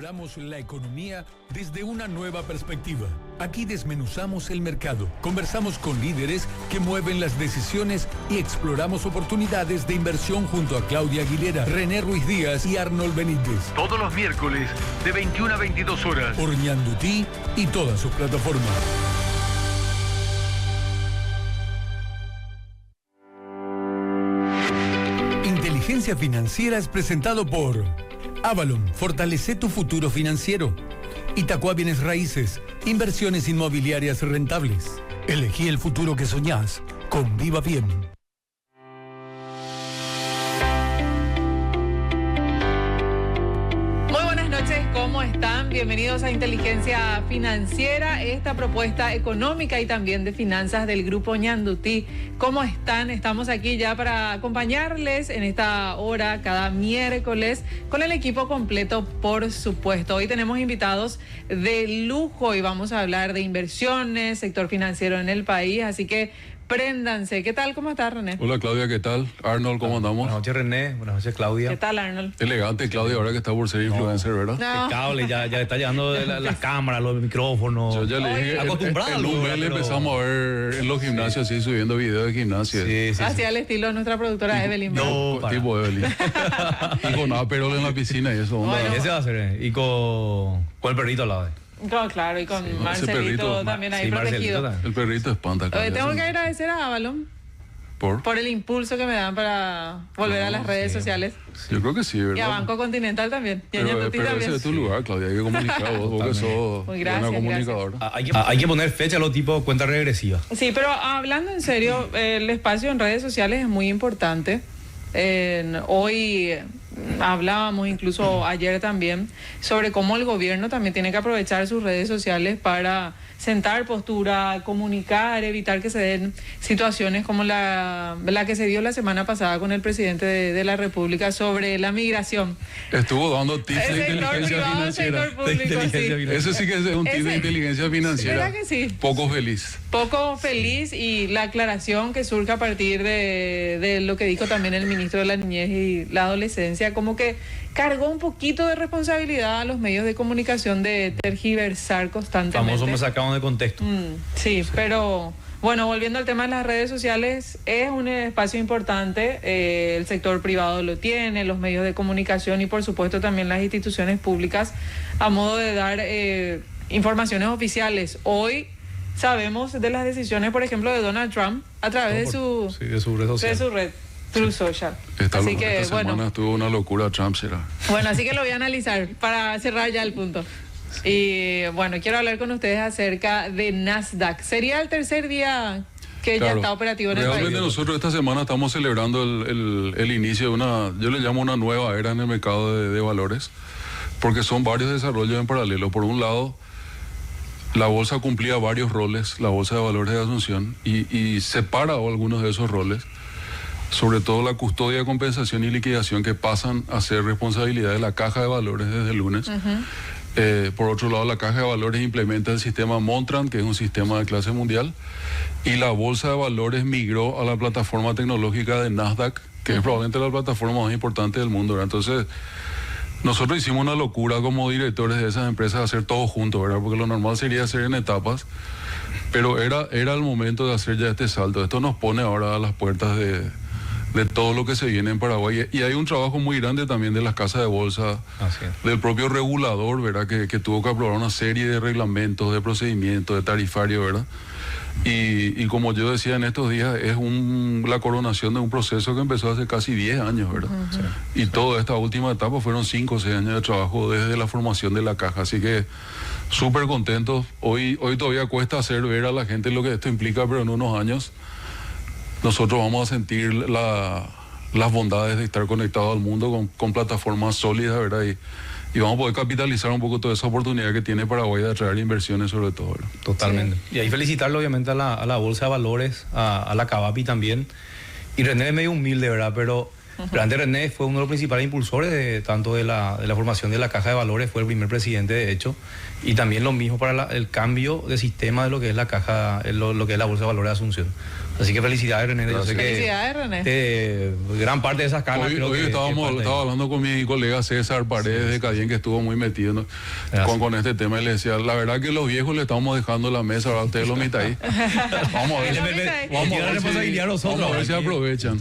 Exploramos la economía desde una nueva perspectiva. Aquí desmenuzamos el mercado, conversamos con líderes que mueven las decisiones y exploramos oportunidades de inversión junto a Claudia Aguilera, René Ruiz Díaz y Arnold Benítez. Todos los miércoles de 21 a 22 horas por Ñandutí y todas sus plataformas. Inteligencia Financiera es presentado por Avalon, fortalece tu futuro financiero. Itaqua Bienes Raíces, inversiones inmobiliarias rentables. Elegí el futuro que soñás con Viva Bien. Muy buenas noches, ¿cómo están? Bienvenidos a Inteligencia Financiera, esta propuesta económica y también de finanzas del Grupo Ñandutí. ¿Cómo están? Estamos aquí ya para acompañarles en esta hora cada miércoles con el equipo completo, por supuesto. Hoy tenemos invitados de lujo y vamos a hablar de inversiones, sector financiero en el país, así que préndanse. ¿Qué tal? ¿Cómo estás, René? Hola, Claudia, ¿qué tal? Arnold, ¿cómo andamos? Buenas noches, René. Buenas noches, Claudia. ¿Qué tal, Arnold? Elegante, Claudia, ahora que está por ser influencer, ¿verdad? No. El cable, ya está llegando las cámaras, los micrófonos. Yo ya le dije, acostumbrado. en un mes le empezamos a ver en los gimnasios, así, subiendo videos de gimnasio. Sí. Hacia el estilo de nuestra productora Evelyn. No, tipo Evelyn. Y con Aperol en la piscina y eso. Bueno. Ese va a ser. Y con el perrito al lado. Claro, y con Marcelito perrito, también ahí sí, protegido. Marcelito El perrito espanta. Claudia, Tengo eso. que agradecer a Avalon por el impulso que me dan para volver a las redes sociales. Yo creo que sí, ¿verdad? Y a Banco Continental también. Y a Pero Ñandutí ese también. es tu lugar, Claudia, hay que comunicar vos que sos Muy buena gracias, comunicadora. Hay que poner fecha a los tipos cuenta regresiva. Sí, pero hablando en serio, el espacio en redes sociales es muy importante. Hoy hablábamos, incluso ayer también, sobre cómo el gobierno también tiene que aprovechar sus redes sociales para sentar postura, comunicar, evitar que se den situaciones como la que se dio la semana pasada con el presidente de la República sobre la migración. Estuvo dando tips El de sector inteligencia privado, financiera. sector público, sí. Eso sí que es un tip de Ese- inteligencia financiera. ¿Verdad que sí? Poco feliz. Poco feliz, y la aclaración que surge a partir de lo que dijo también el ministro de la Niñez y la Adolescencia, como que cargó un poquito de responsabilidad a los medios de comunicación de tergiversar constantemente. Famosos me sacaron de contexto. Sí, pero bueno, volviendo al tema de las redes sociales, es un espacio importante, el sector privado lo tiene, los medios de comunicación y por supuesto también las instituciones públicas, a modo de dar informaciones oficiales. Hoy sabemos de las decisiones, por ejemplo, de Donald Trump a través de su red social. de su red True Social. Esta Así que semana bueno, estuvo una locura Trump, será. así que lo voy a analizar para cerrar ya el punto. Y bueno, quiero hablar con ustedes acerca de Nasdaq. Sería el tercer día que ya está operativo en el Realmente país. nosotros esta semana estamos celebrando el inicio de una, yo le llamo una nueva era en el mercado de valores, porque son varios desarrollos en paralelo. Por un lado, la bolsa cumplía varios roles, la bolsa de valores de Asunción, y separa algunos de esos roles, sobre todo la custodia, compensación y liquidación, que pasan a ser responsabilidad de la Caja de Valores desde el lunes. Por otro lado, la Caja de Valores implementa el sistema Montran, que es un sistema de clase mundial, y la Bolsa de Valores migró a la plataforma tecnológica de Nasdaq, que es probablemente la plataforma más importante del mundo, ¿verdad? Entonces, nosotros hicimos una locura como directores de esas empresas hacer todo junto, ¿verdad? Porque lo normal sería hacer en etapas, pero era el momento de hacer ya este salto. Esto nos pone ahora a las puertas de todo lo que se viene en Paraguay. Y hay un trabajo muy grande también de las casas de bolsa, del propio regulador, ¿verdad? Que tuvo que aprobar una serie de reglamentos, de procedimientos, de tarifario, ¿verdad? Y como yo decía en estos días, es la coronación de un proceso que empezó hace casi 10 años, ¿verdad? Y toda esta última etapa fueron 5 o 6 años de trabajo desde la formación de la caja. Así que súper contentos. Hoy todavía cuesta hacer ver a la gente lo que esto implica, pero en unos años nosotros vamos a sentir las bondades de estar conectados al mundo con plataformas sólidas, ¿verdad? Y vamos a poder capitalizar un poco toda esa oportunidad que tiene Paraguay de atraer inversiones sobre todo, ¿verdad? Totalmente. Sí. Y ahí felicitarlo obviamente a la Bolsa de Valores, a la Cavapi también. Y René es medio humilde, ¿verdad? Pero antes René fue uno de los principales impulsores tanto de la formación de la Caja de Valores, fue el primer presidente de hecho, y también lo mismo para el cambio de sistema de lo que es la caja, lo que es la Bolsa de Valores de Asunción. Así que felicidades, René. Yo sé Felicidades, René. Gran parte de esas canas Hoy, creo hoy que estaba hablando con mi colega César Paredes de Cadien, que estuvo muy metido, ¿no? con este tema, y le decía, la verdad que los viejos le estamos dejando la mesa, ahora ustedes lo mitad ahí. Vamos a ver, vamos a ver si aprovechan.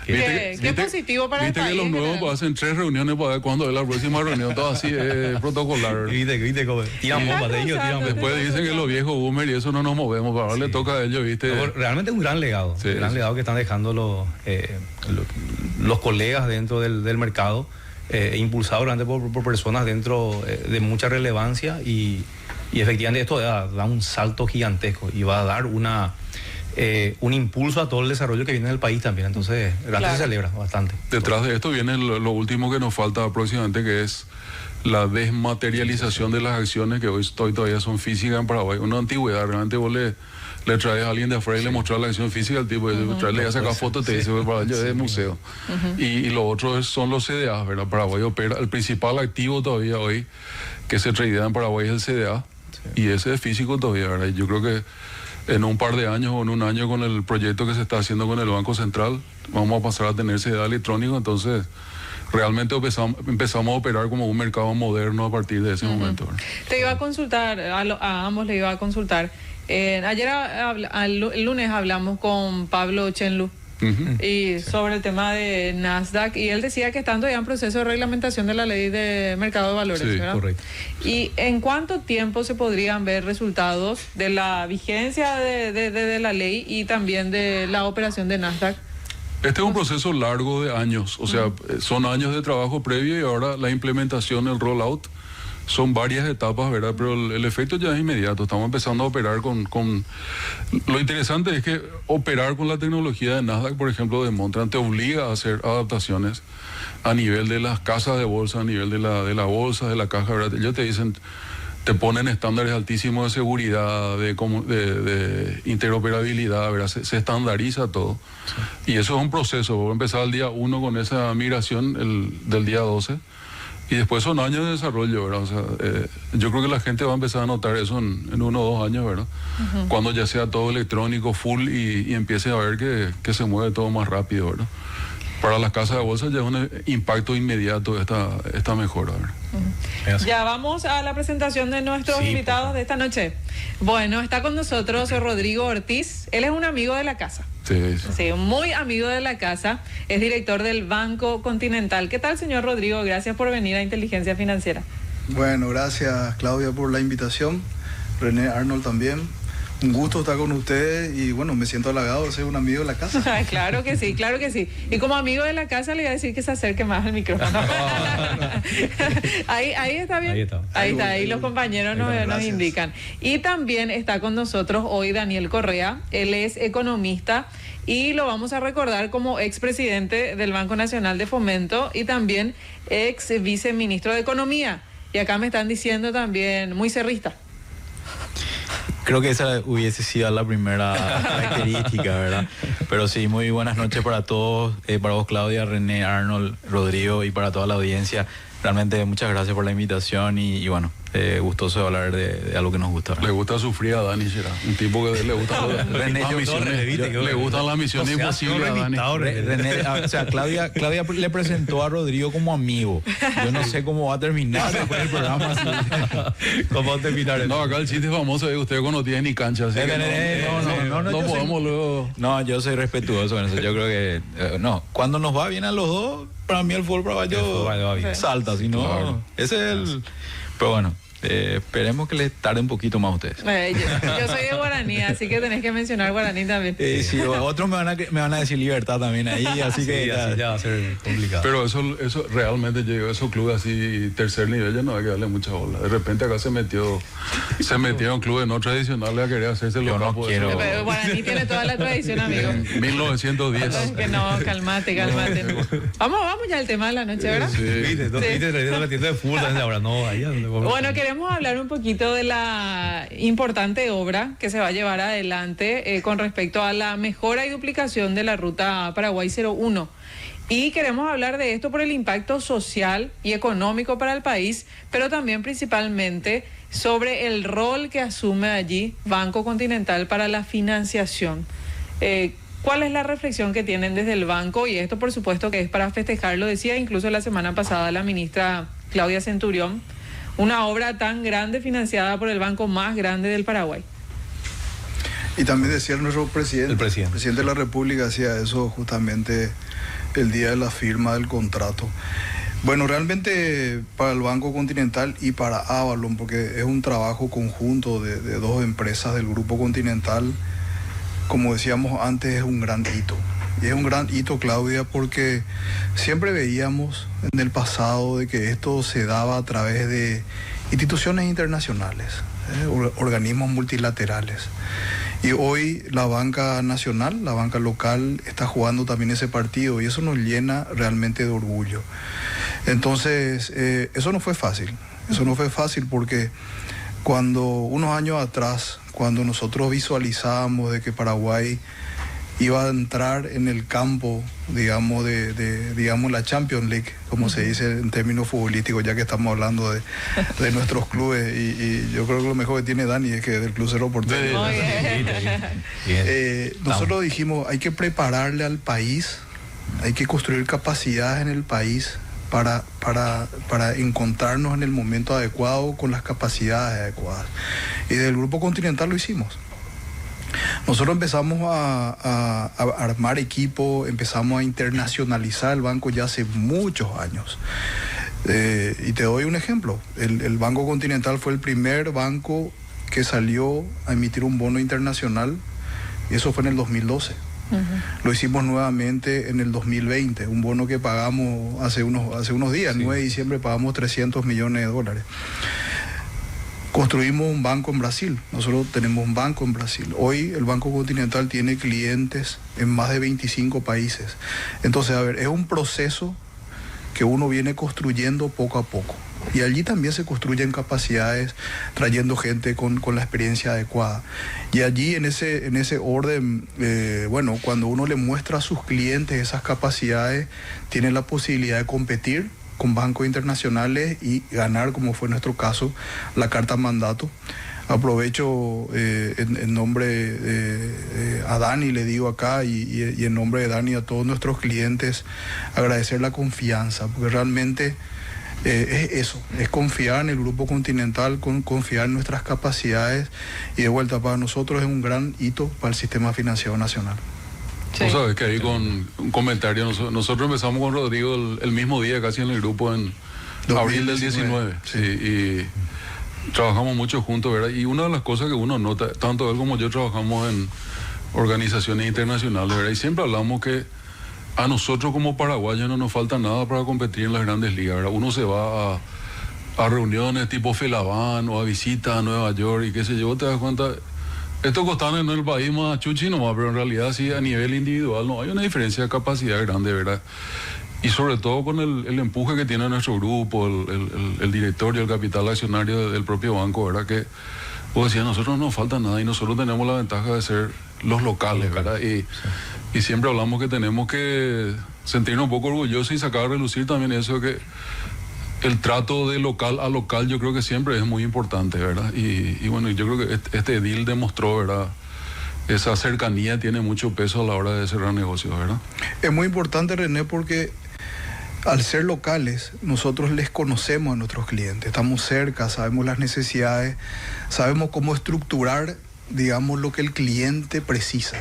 Qué positivo para el país. Viste que los nuevos hacen 3 reuniones para ver cuándo es la próxima reunión, todo así protocolar. Viste cómo tiran bombas de ellos, después dicen que los viejos boomer y eso no nos movemos, pero ahora le toca a ellos, viste. Realmente es un gran legado, legado que están dejando los colegas dentro del mercado, impulsado realmente por personas dentro de mucha relevancia y efectivamente esto da un salto gigantesco y va a dar un impulso a todo el desarrollo que viene del país también. Entonces, realmente se celebra bastante. Detrás de esto viene lo último que nos falta próximamente, que es la desmaterialización de las acciones que hoy todavía son físicas en Paraguay. Una antigüedad, realmente vos le traes a alguien de afuera y le mostras la acción física al tipo, traerle a sacar fotos, te dice, para allá es museo. Y lo otro son los CDA, ¿verdad? Paraguay opera, el principal activo todavía hoy que se tradea en Paraguay es el CDA, y ese es físico todavía, ¿verdad? Y yo creo que en un par de años o en un año, con el proyecto que se está haciendo con el Banco Central, vamos a pasar a tener CDA electrónico. Entonces realmente empezamos a operar como un mercado moderno a partir de ese momento, ¿verdad? Te iba a consultar, a ambos le iba a consultar. Ayer, el lunes, hablamos con Pablo Chenlu y sobre el tema de Nasdaq, y él decía que estando ya en proceso de reglamentación de la ley de mercado de valores, ¿verdad? Correcto. ¿Y en cuánto tiempo se podrían ver resultados de la vigencia de la ley y también de la operación de Nasdaq? Este es un proceso largo de años, o sea, son años de trabajo previo, y ahora la implementación, el rollout, son varias etapas, ¿verdad? Pero el efecto ya es inmediato. Estamos empezando a operar con... Lo interesante es que operar con la tecnología de Nasdaq, por ejemplo, de Montreal, te obliga a hacer adaptaciones a nivel de las casas de bolsa, a nivel de la bolsa, de la caja, ¿verdad? Ellos te dicen, te ponen estándares altísimos de seguridad, de interoperabilidad, ¿verdad? Se estandariza todo. Sí. Y eso es un proceso. Voy a empezar el día 1 con esa migración del día 12. Y después son años de desarrollo, ¿verdad? O sea, yo creo que la gente va a empezar a notar eso en 1 o 2 años, ¿verdad? Cuando ya sea todo electrónico, full, y empiece a ver que se mueve todo más rápido, ¿verdad? Para las casas de bolsa ya es un impacto inmediato esta mejora, ¿verdad? Ya vamos a la presentación de nuestros invitados de esta noche. Bueno, está con nosotros Rodrigo Ortiz. Él es un amigo de la casa. Sí, muy amigo de la casa. Es director del Banco Continental. ¿Qué tal, señor Rodrigo? Gracias por venir a Inteligencia Financiera. Bueno, gracias, Claudia, por la invitación. René, Arnold también. Un gusto estar con ustedes y bueno, me siento halagado de ser un amigo de la casa. Claro que sí, claro que sí. Y como amigo de la casa le voy a decir que se acerque más al micrófono. Ahí está bien. Ahí está, ahí los compañeros nos indican. Y también está con nosotros hoy Daniel Correa. Él es economista y lo vamos a recordar como expresidente del Banco Nacional de Fomento y también ex viceministro de Economía. Y acá me están diciendo también muy cerrista. Creo que esa hubiese sido la primera característica, ¿verdad? Pero sí, muy buenas noches para todos, para vos, Claudia, René, Arnold, Rodrigo, y para toda la audiencia. Realmente muchas gracias por la invitación y bueno, gustoso de hablar de algo que nos gusta, ¿verdad? Le gusta sufrir a Dani, será un tipo que le gusta las misiones, le gustan las misiones imposibles a Dani. René, o sea, Claudia le presentó a Rodrigo como amigo. Yo no sé cómo va a terminar después del programa. ¿Cómo va a terminar? No, acá el chiste famoso es usted cuando no tiene ni cancha, así que no podemos luego. No, yo soy respetuoso con eso. Yo creo que cuando nos va bien a los dos, para mí el fútbol paraguayo salta, si no, claro. Ese es el... Pero bueno, esperemos que les tarde un poquito más a ustedes. Yo soy de Guaraní, así que tenés que mencionar Guaraní también. Sí, otros me van a decir Libertad también ahí, así que ya va a ser complicado. Pero eso realmente llegó a esos clubes así, tercer nivel, ya no hay que darle mucha bola. De repente acá se metió en clubes no tradicionales a querer hacerse los capos. Pero Guaraní tiene toda la tradición, amigo. 1910. Que no, calmate. Vamos ya al tema de la noche, ¿verdad? Sí. La tienda de fútbol ahora no, allá. Bueno, queremos hablar un poquito de la importante obra que se va a llevar adelante con respecto a la mejora y duplicación de la ruta Paraguay 01. Y queremos hablar de esto por el impacto social y económico para el país, pero también principalmente sobre el rol que asume allí Banco Continental para la financiación. ¿Cuál es la reflexión que tienen desde el banco? Y esto, por supuesto, que es para festejar, lo decía incluso la semana pasada la ministra Claudia Centurión, una obra tan grande financiada por el banco más grande del Paraguay. Y también decía nuestro presidente, el presidente de la República, hacía eso justamente el día de la firma del contrato. Bueno, realmente para el Banco Continental y para Avalon, porque es un trabajo conjunto de dos empresas del Grupo Continental, como decíamos antes, es un gran hito. Y es un gran hito, Claudia, porque siempre veíamos en el pasado de que esto se daba a través de instituciones internacionales, organismos multilaterales. Y hoy la banca nacional, la banca local, está jugando también ese partido y eso nos llena realmente de orgullo. Entonces, eso no fue fácil. Eso no fue fácil porque cuando unos años atrás, cuando nosotros visualizábamos de que Paraguay iba a entrar en el campo, digamos, digamos la Champions League, como se dice en términos futbolísticos, ya que estamos hablando de nuestros clubes, y yo creo que lo mejor que tiene Dani es que del Club Cerro Porteño. Nosotros dijimos, hay que prepararle al país, hay que construir capacidades en el país para encontrarnos en el momento adecuado con las capacidades adecuadas. Y del Grupo Continental lo hicimos. Nosotros empezamos a armar equipo, empezamos a internacionalizar el banco ya hace muchos años. Y te doy un ejemplo. El Banco Continental fue el primer banco que salió a emitir un bono internacional, y eso fue en el 2012. Lo hicimos nuevamente en el 2020, un bono que pagamos hace unos días, sí. 9 de diciembre pagamos $300 millones. Construimos un banco en Brasil, nosotros tenemos un banco en Brasil. Hoy el Banco Continental tiene clientes en más de 25 países. Entonces, a ver, es un proceso que uno viene construyendo poco a poco. Y allí también se construyen capacidades, trayendo gente con la experiencia adecuada. Y allí en ese orden, bueno, cuando uno le muestra a sus clientes esas capacidades, tienen la posibilidad de competir con bancos internacionales y ganar, como fue nuestro caso, la carta mandato. Aprovecho en nombre a Dani, le digo acá, y en nombre de Dani a todos nuestros clientes, agradecer la confianza, porque realmente es eso, es confiar en el Grupo Continental, confiar en nuestras capacidades, y de vuelta, para nosotros es un gran hito para el sistema financiero nacional. Sí. Vos sabés que ahí con un comentario, nosotros empezamos con Rodrigo el mismo día, casi en el grupo, en 2019. Abril del 19, sí, y trabajamos mucho juntos, ¿verdad? Y una de las cosas que uno nota, tanto él como yo trabajamos en organizaciones internacionales, ¿verdad? Y siempre hablamos que a nosotros como paraguayos no nos falta nada para competir en las grandes ligas, ¿verdad? Uno se va a reuniones tipo Felaban o a visitas a Nueva York y qué sé yo, te das cuenta. Esto costaba en el país más chuchi nomás, pero en realidad sí, a nivel individual no hay una diferencia de capacidad grande, ¿verdad? Y sobre todo con el empuje que tiene nuestro grupo, el directorio, el capital accionario del propio banco, ¿verdad? Que vos decías, a nosotros no nos falta nada y nosotros tenemos la ventaja de ser los locales, ¿verdad? Y siempre hablamos que tenemos que sentirnos un poco orgullosos y sacar a relucir también eso de que el trato de local a local yo creo que siempre es muy importante, ¿verdad? Y bueno, yo creo que este deal demostró, ¿verdad? Esa cercanía tiene mucho peso a la hora de cerrar negocios, ¿verdad? Es muy importante, René, porque al ser locales, nosotros les conocemos a nuestros clientes, estamos cerca, sabemos las necesidades, sabemos cómo estructurar, digamos, lo que el cliente precisa.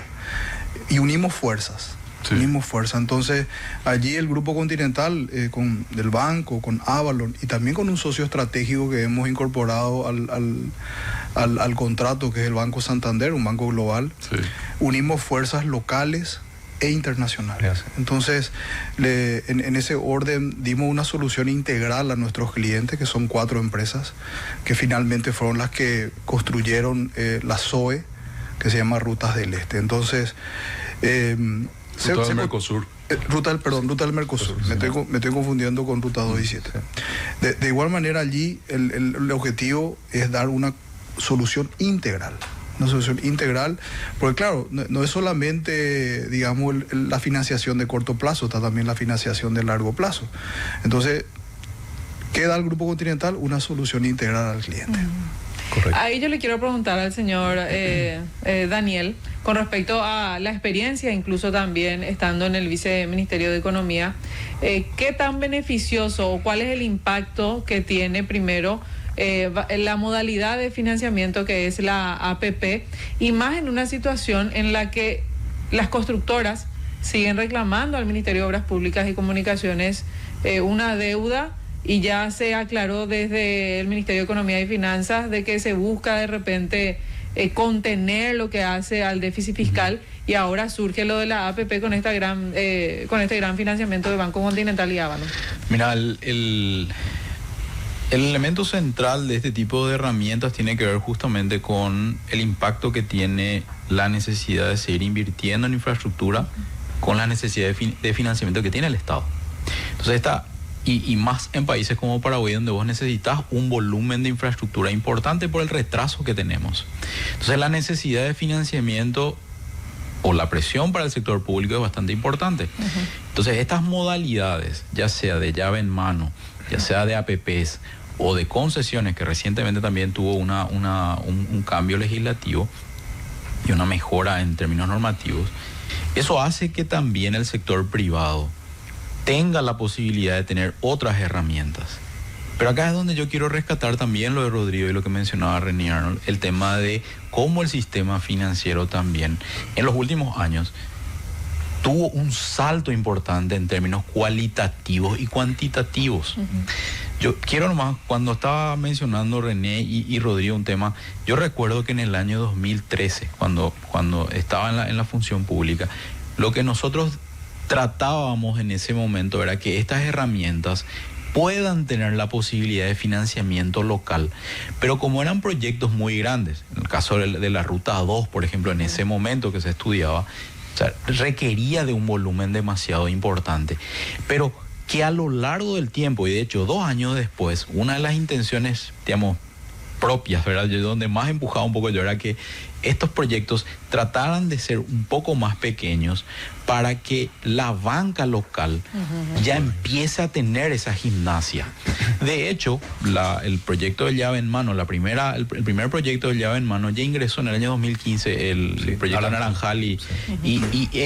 Y unimos fuerzas. Sí. Unimos fuerza. Entonces, allí el Grupo Continental, del banco, con Avalon y también con un socio estratégico que hemos incorporado al contrato, que es el Banco Santander, un banco global, sí. Unimos fuerzas locales e internacionales. Sí. Entonces, en ese orden dimos una solución integral a nuestros clientes, que son 4 empresas, que finalmente fueron las que construyeron la SOE, que se llama Rutas del Este. Entonces, Ruta del Mercosur. Ruta del Mercosur. Me estoy confundiendo con Ruta 2 y 7. De igual manera, allí el objetivo es dar una solución integral. Una solución integral, porque claro, no es solamente, digamos, la financiación de corto plazo, está también la financiación de largo plazo. Entonces, ¿qué da el Grupo Continental? Una solución integral al cliente. Correcto. Ahí yo le quiero preguntar al señor Daniel, con respecto a la experiencia, incluso también estando en el Viceministerio de Economía, ¿qué tan beneficioso o cuál es el impacto que tiene primero la modalidad de financiamiento que es la APP, y más en una situación en la que las constructoras siguen reclamando al Ministerio de Obras Públicas y Comunicaciones una deuda, y ya se aclaró desde el Ministerio de Economía y Finanzas de que se busca de repente contener lo que hace al déficit fiscal, y ahora surge lo de la APP con este gran financiamiento de Banco Continental y Ávalo? Mira, el elemento central de este tipo de herramientas tiene que ver justamente con el impacto que tiene la necesidad de seguir invirtiendo en infraestructura con la necesidad de financiamiento que tiene el Estado. Entonces y más en países como Paraguay, donde vos necesitas un volumen de infraestructura importante por el retraso que tenemos. Entonces la necesidad de financiamiento o la presión para el sector público es bastante importante. Entonces estas modalidades, ya sea de llave en mano, ya sea de APPs o de concesiones, que recientemente también tuvo un cambio legislativo y una mejora en términos normativos, eso hace que también el sector privado tenga la posibilidad de tener otras herramientas. Pero acá es donde yo quiero rescatar también lo de Rodrigo y lo que mencionaba René Arnold, el tema de cómo el sistema financiero también en los últimos años tuvo un salto importante en términos cualitativos y cuantitativos. Yo quiero nomás, cuando estaba mencionando René y Rodrigo un tema, yo recuerdo que en el año 2013, cuando estaba en la función pública, lo que nosotros tratábamos en ese momento era que estas herramientas puedan tener la posibilidad de financiamiento local, pero como eran proyectos muy grandes, en el caso de la Ruta 2, por ejemplo, en ese momento que se estudiaba, o sea, requería de un volumen demasiado importante, pero que a lo largo del tiempo, y de hecho 2 años después, una de las intenciones, digamos, propias, ¿verdad? Yo donde más empujaba un poco yo era que estos proyectos trataran de ser un poco más pequeños para que la banca local ya empiece a tener esa gimnasia. De hecho, el proyecto de llave en mano, el primer proyecto de llave en mano ya ingresó en el año 2015, el proyecto Naranjal, e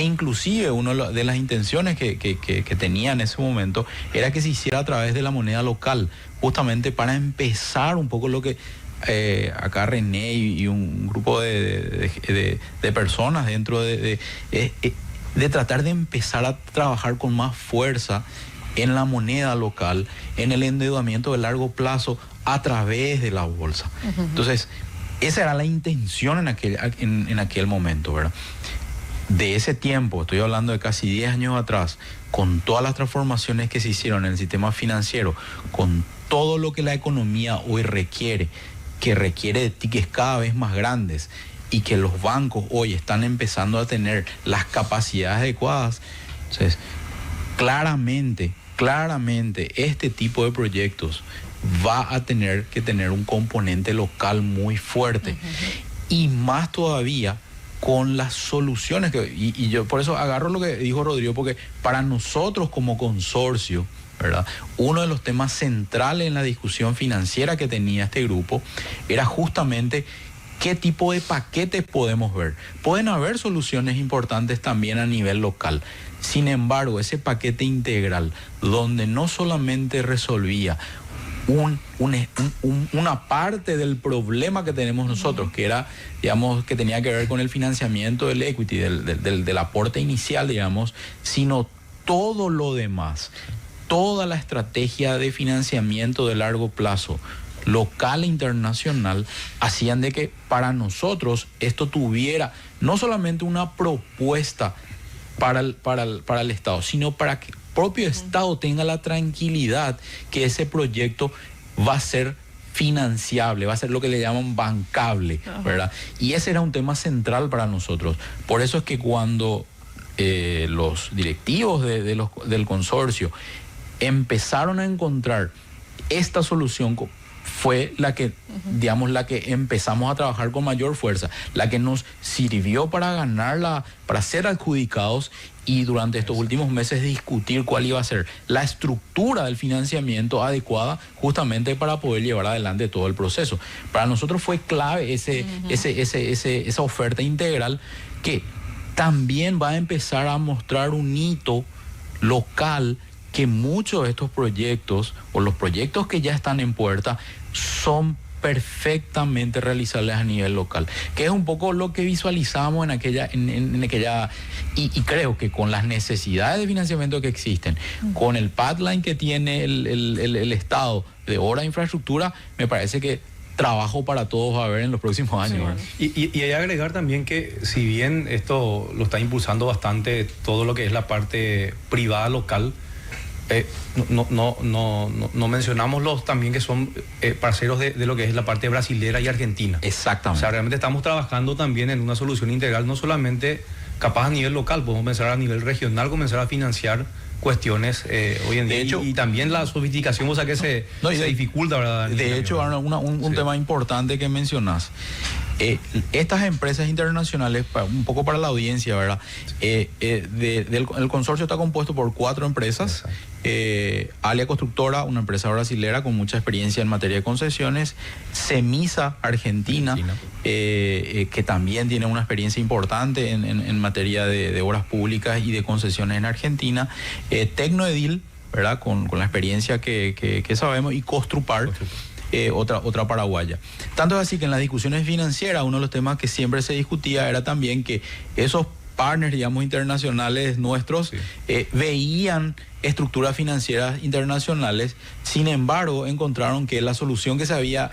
inclusive una de las intenciones que tenía en ese momento era que se hiciera a través de la moneda local, justamente para empezar un poco lo que acá René y un grupo de personas dentro de tratar de empezar a trabajar con más fuerza en la moneda local, en el endeudamiento de largo plazo a través de la bolsa. Entonces, esa era la intención en aquel momento, ¿verdad? De ese tiempo, estoy hablando de casi 10 años atrás, con todas las transformaciones que se hicieron en el sistema financiero, con todo lo que la economía hoy requiere, que requiere de tickets cada vez más grandes, y que los bancos hoy están empezando a tener las capacidades adecuadas. Entonces, claramente, este tipo de proyectos va a tener que tener un componente local muy fuerte. Y más todavía con las soluciones y yo por eso agarro lo que dijo Rodrigo, porque para nosotros como consorcio, ¿verdad?, uno de los temas centrales en la discusión financiera que tenía este grupo era justamente qué tipo de paquetes podemos ver. Pueden haber soluciones importantes también a nivel local. Sin embargo, ese paquete integral, donde no solamente resolvía una parte del problema que tenemos nosotros, que era, digamos, que tenía que ver con el financiamiento del equity, del aporte inicial, digamos, sino todo lo demás, toda la estrategia de financiamiento de largo plazo, local e internacional, hacían de que para nosotros esto tuviera no solamente una propuesta para el Estado, sino para que el propio Estado tenga la tranquilidad que ese proyecto va a ser financiable, va a ser lo que le llaman bancable, ¿verdad? Y ese era un tema central para nosotros. Por eso es que cuando los directivos del consorcio empezaron a encontrar esta solución fue la que, digamos, la que empezamos a trabajar con mayor fuerza, la que nos sirvió para ganarla, para ser adjudicados y durante estos últimos meses discutir cuál iba a ser la estructura del financiamiento adecuada justamente para poder llevar adelante todo el proceso. Para nosotros fue clave esa oferta integral que también va a empezar a mostrar un hito local, que muchos de estos proyectos o los proyectos que ya están en puerta son perfectamente realizables a nivel local, que es un poco lo que visualizamos en aquella y creo que con las necesidades de financiamiento que existen, con el pipeline que tiene el Estado de obra de infraestructura, me parece que trabajo para todos va a haber en los próximos años. Sí. Y hay que agregar también que si bien esto lo está impulsando bastante todo lo que es la parte privada local, no mencionamos los también que son parceros de lo que es la parte brasilera y argentina. Exactamente. O sea, realmente estamos trabajando también en una solución integral, no solamente capaz a nivel local, podemos pensar a nivel regional, comenzar a financiar cuestiones hoy en día. De hecho, y también la sofisticación, o sea, que se dificulta, ¿verdad? De hecho, un tema importante que mencionas. Estas empresas internacionales, un poco para la audiencia, ¿verdad? El consorcio está compuesto por 4 empresas. Alia Constructora, una empresa brasilera con mucha experiencia en materia de concesiones. Semisa Argentina, que también tiene una experiencia importante en materia de obras públicas y de concesiones en Argentina. Tecnoedil, ¿verdad? Con la experiencia que sabemos. Y Construpar. Otra paraguaya. Tanto es así que en las discusiones financieras uno de los temas que siempre se discutía era también que esos partners, digamos, internacionales nuestros veían estructuras financieras internacionales, sin embargo encontraron que la solución que se había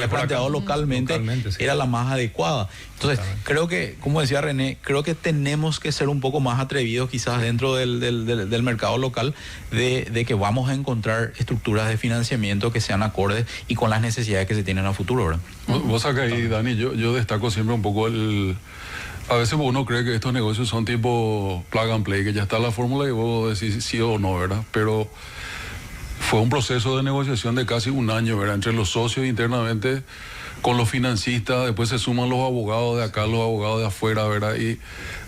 planteado localmente sí, era la más adecuada. Entonces creo que, como decía René, creo que tenemos que ser un poco más atrevidos quizás dentro del mercado local de que vamos a encontrar estructuras de financiamiento que sean acordes y con las necesidades que se tienen a futuro, ¿verdad? Vos acá ahí, Dani, yo destaco siempre un poco a veces uno cree que estos negocios son tipo plug and play, que ya está la fórmula y vos decís sí o no, ¿verdad? Pero fue un proceso de negociación de casi un año, ¿verdad? Entre los socios internamente, con los financistas, después se suman los abogados de acá, los abogados de afuera, ¿verdad? Y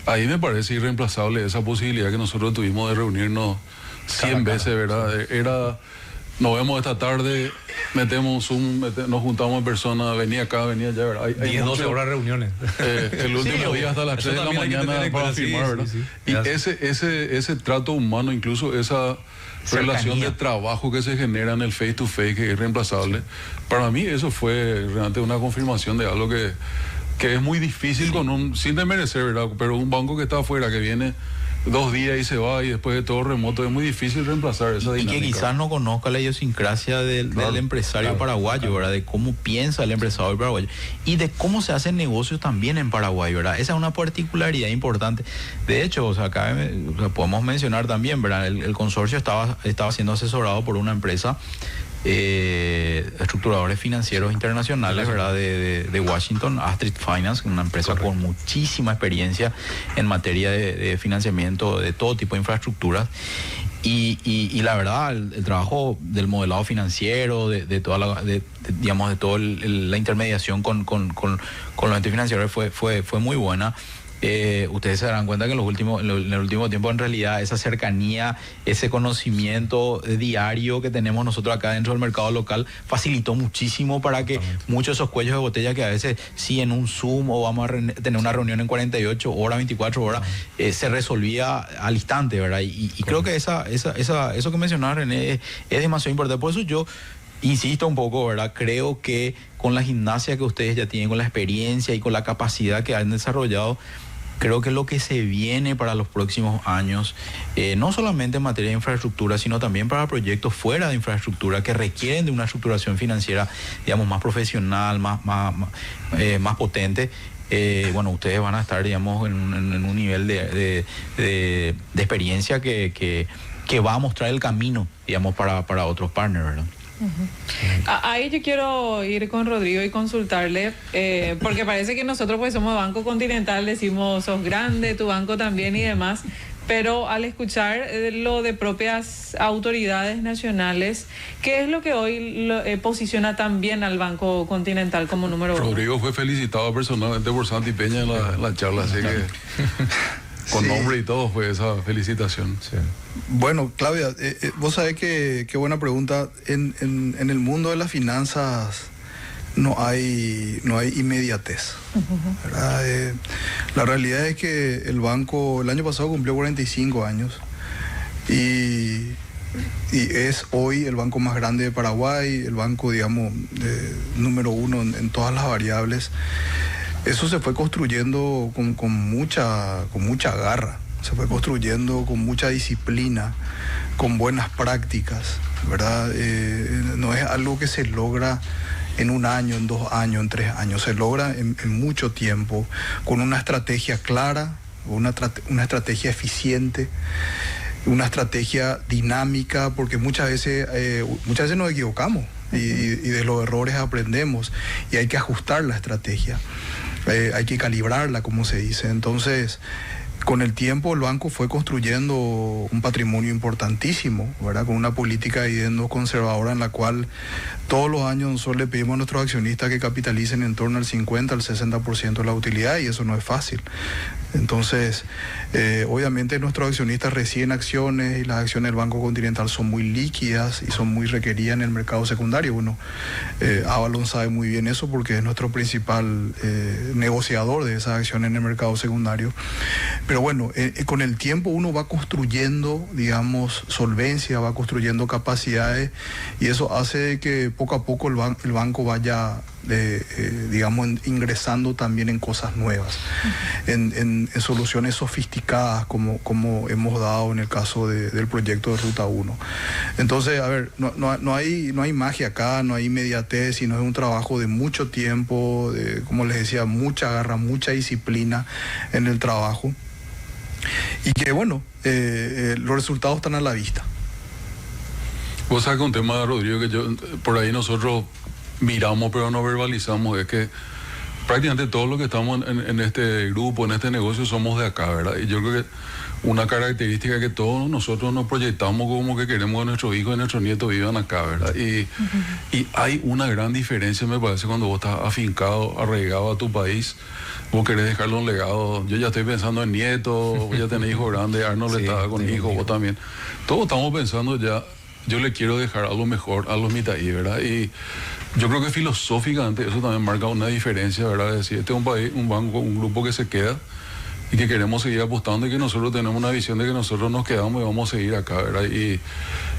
ahí me parece irreemplazable esa posibilidad que nosotros tuvimos de reunirnos 100 veces, ¿verdad? Nos vemos esta tarde, metemos Zoom, nos juntamos en persona, venía acá, venía allá, ¿verdad? Hay 10, 12 horas de reuniones. El último día hasta las 3 de la mañana para firmar, ¿verdad? Y ese trato humano, incluso esa relación de trabajo que se genera en el face to face, que es irreemplazable, para mí eso fue realmente una confirmación de algo que es muy difícil sin desmerecer, ¿verdad? Pero un banco que está afuera, que viene 2 días y se va y después de todo remoto, es muy difícil reemplazar esa dinámica. Y que quizás no conozca la idiosincrasia del empresario paraguayo, ¿verdad? De cómo piensa el empresario paraguayo y de cómo se hacen negocios también en Paraguay, ¿verdad? Esa es una particularidad importante. De hecho, acá podemos mencionar también, ¿verdad? El consorcio estaba siendo asesorado por una empresa estructuradores financieros internacionales, ¿verdad? De Washington, Astrid Finance, una empresa con muchísima experiencia en materia de financiamiento de todo tipo de infraestructuras. Y la verdad, el trabajo del modelado financiero, de toda la intermediación con los entes financieros fue muy buena. Ustedes se darán cuenta que en el último tiempo, en realidad, esa cercanía, ese conocimiento diario que tenemos nosotros acá dentro del mercado local facilitó muchísimo para que muchos de esos cuellos de botella que a veces sí en un Zoom o vamos a tener una reunión en 48 horas, 24 horas, se resolvía al instante, ¿verdad? Y creo que eso que mencionaba René es demasiado importante. Por eso yo insisto un poco, ¿verdad? Creo que con la gimnasia que ustedes ya tienen, con la experiencia y con la capacidad que han desarrollado, creo que lo que se viene para los próximos años, no solamente en materia de infraestructura, sino también para proyectos fuera de infraestructura que requieren de una estructuración financiera, digamos, más profesional, más potente. Bueno, ustedes van a estar, digamos, en un nivel de experiencia que va a mostrar el camino, digamos, para otros partners, ¿verdad? Ahí yo quiero ir con Rodrigo y consultarle, porque parece que nosotros pues somos Banco Continental, decimos sos grande, tu banco también y demás, pero al escuchar lo de propias autoridades nacionales, ¿qué es lo que hoy posiciona también al Banco Continental como número uno? Rodrigo fue felicitado personalmente por Santi Peña en la charla, así que con nombre y todo fue esa felicitación. Sí. Bueno, Claudia, vos sabés que qué buena pregunta. En el mundo de las finanzas no hay inmediatez, ¿verdad? La realidad es que el banco el año pasado cumplió 45 años y es hoy el banco más grande de Paraguay, el banco, digamos, número uno en todas las variables. Eso se fue construyendo con mucha garra, se fue construyendo con mucha disciplina, con buenas prácticas, ¿verdad? No es algo que se logra en un año, en 2 años, en 3 años, se logra en mucho tiempo, con una estrategia clara, una estrategia eficiente, una estrategia dinámica, porque muchas veces nos equivocamos y de los errores aprendemos y hay que ajustar la estrategia, hay que calibrarla, como se dice. Entonces, con el tiempo el banco fue construyendo un patrimonio importantísimo, ¿verdad? Con una política de dividendos conservadora en la cual todos los años nosotros le pedimos a nuestros accionistas que capitalicen en torno al 50 al 60% de la utilidad, y eso no es fácil. Entonces, obviamente nuestros accionistas reciben acciones y las acciones del Banco Continental son muy líquidas y son muy requeridas en el mercado secundario. Bueno, Avalon sabe muy bien eso porque es nuestro principal negociador de esas acciones en el mercado secundario. Pero bueno, con el tiempo uno va construyendo, digamos, solvencia, va construyendo capacidades, y eso hace que poco a poco el banco vaya, digamos, ingresando también en cosas nuevas, en soluciones sofisticadas como hemos dado en el caso del proyecto de Ruta 1. Entonces, a ver, no hay magia acá, no hay inmediatez, sino es un trabajo de mucho tiempo, como les decía, mucha garra, mucha disciplina en el trabajo, y que bueno, los resultados están a la vista. Vos sabés que un tema, Rodrigo, que por ahí nosotros miramos pero no verbalizamos, es que prácticamente todos los que estamos en este grupo, en este negocio, somos de acá, ¿verdad? Y yo creo que una característica es que todos nosotros nos proyectamos como que queremos que nuestros hijos y nuestros nietos vivan acá, ¿verdad? Y hay una gran diferencia, me parece, cuando vos estás afincado, arraigado a tu país, vos querés dejarle un legado. Yo ya estoy pensando en nietos, vos ya tenés hijos grandes, Arnold está con hijos, vos también. Todos estamos pensando ya, yo le quiero dejar algo mejor a los mitaí, ¿verdad? Y yo creo que filosóficamente eso también marca una diferencia, ¿verdad? Es decir, este es un país, un banco, un grupo que se queda y que queremos seguir apostando, y que nosotros tenemos una visión de que nosotros nos quedamos y vamos a seguir acá, ¿verdad? Y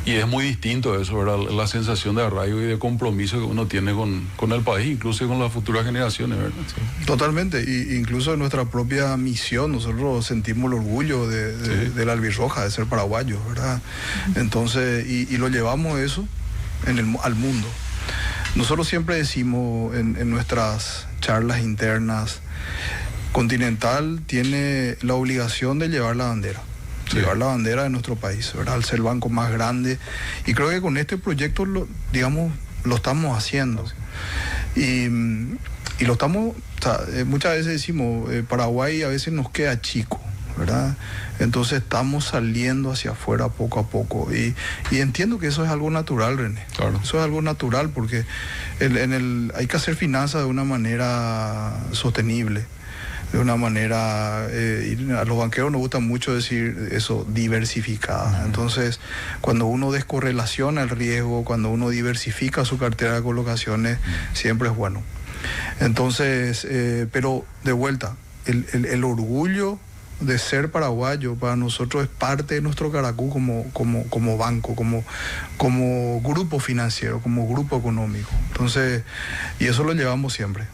es muy distinto eso, ¿verdad? La sensación de arraigo y de compromiso que uno tiene con el país, incluso con las futuras generaciones, ¿verdad? Sí. Totalmente, y incluso en nuestra propia misión nosotros sentimos el orgullo de la albirroja, de ser paraguayos, ¿verdad? Entonces, y lo llevamos eso al mundo. Nosotros siempre decimos en nuestras charlas internas, Continental tiene la obligación de llevar la bandera. Sí. Llevar la bandera de nuestro país, ¿verdad? Al ser el banco más grande. Y creo que con este proyecto, lo estamos haciendo. Y lo estamos, o sea, muchas veces decimos, Paraguay a veces nos queda chico, ¿verdad? Entonces estamos saliendo hacia afuera poco a poco. Y entiendo que eso es algo natural, René. Claro. Eso es algo natural porque hay que hacer finanzas de una manera sostenible. De una manera, a los banqueros nos gusta mucho decir eso, diversificada. Entonces, cuando uno descorrelaciona el riesgo, cuando uno diversifica su cartera de colocaciones, siempre es bueno. Entonces, pero de vuelta, el orgullo de ser paraguayo para nosotros es parte de nuestro caracú como banco, como grupo financiero, como grupo económico. Entonces, y eso lo llevamos siempre.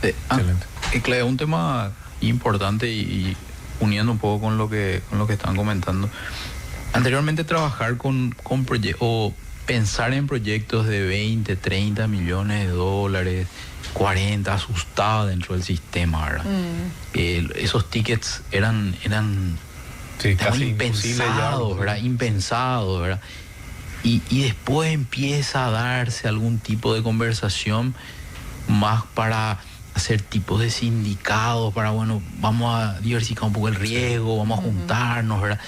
Excelente. Claro, un tema importante y uniendo un poco con lo que estaban comentando. Anteriormente trabajar con o pensar en proyectos de 20, 30 millones de dólares, 40, asustado dentro del sistema, ¿verdad? Esos tickets eran casi impensados, ¿verdad? Impensados, ¿verdad? Y después empieza a darse algún tipo de conversación más para hacer tipos de sindicados para, bueno, vamos a diversificar un poco el riesgo, vamos a juntarnos, ¿verdad?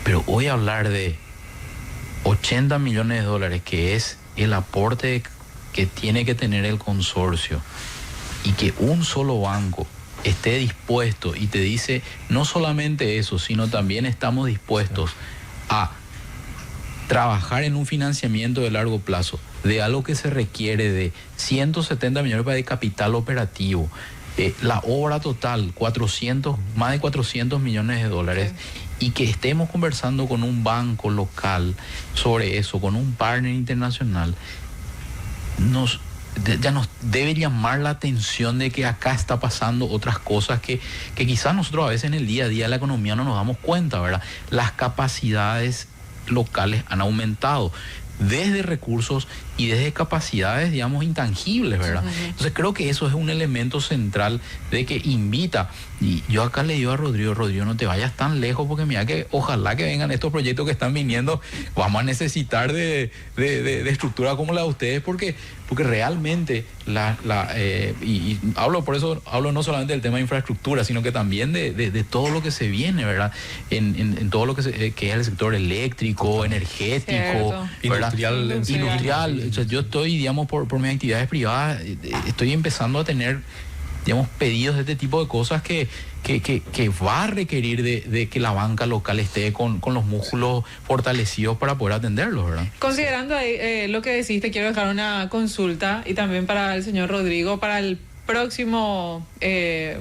Pero hoy hablar de 80 millones de dólares, que es el aporte que tiene que tener el consorcio, y que un solo banco esté dispuesto y te dice no solamente eso, sino también estamos dispuestos a trabajar en un financiamiento de largo plazo de algo que se requiere de 170 millones de capital operativo, la obra total, más de 400 millones de dólares, y que estemos conversando con un banco local sobre eso, con un partner internacional, ya nos debe llamar la atención de que acá está pasando otras cosas que quizás nosotros a veces en el día a día de la economía no nos damos cuenta, ¿verdad? Las capacidades locales han aumentado, desde recursos y desde capacidades, digamos, intangibles, ¿verdad? Entonces creo que eso es un elemento central de que invita, y yo acá le digo a Rodrigo, no te vayas tan lejos, porque mira que ojalá que vengan estos proyectos que están viniendo, vamos a necesitar de estructura como la de ustedes, porque realmente y hablo por eso, hablo no solamente del tema de infraestructura, sino que también de todo lo que se viene, ¿verdad? En todo lo que es el sector eléctrico, energético, industrial. O sea, yo estoy, digamos, por mis actividades privadas, estoy empezando a tener, digamos, pedidos de este tipo de cosas que va a requerir de que la banca local esté con los músculos fortalecidos para poder atenderlos, ¿verdad? Considerando lo que decís, te quiero dejar una consulta, y también para el señor Rodrigo, para el próximo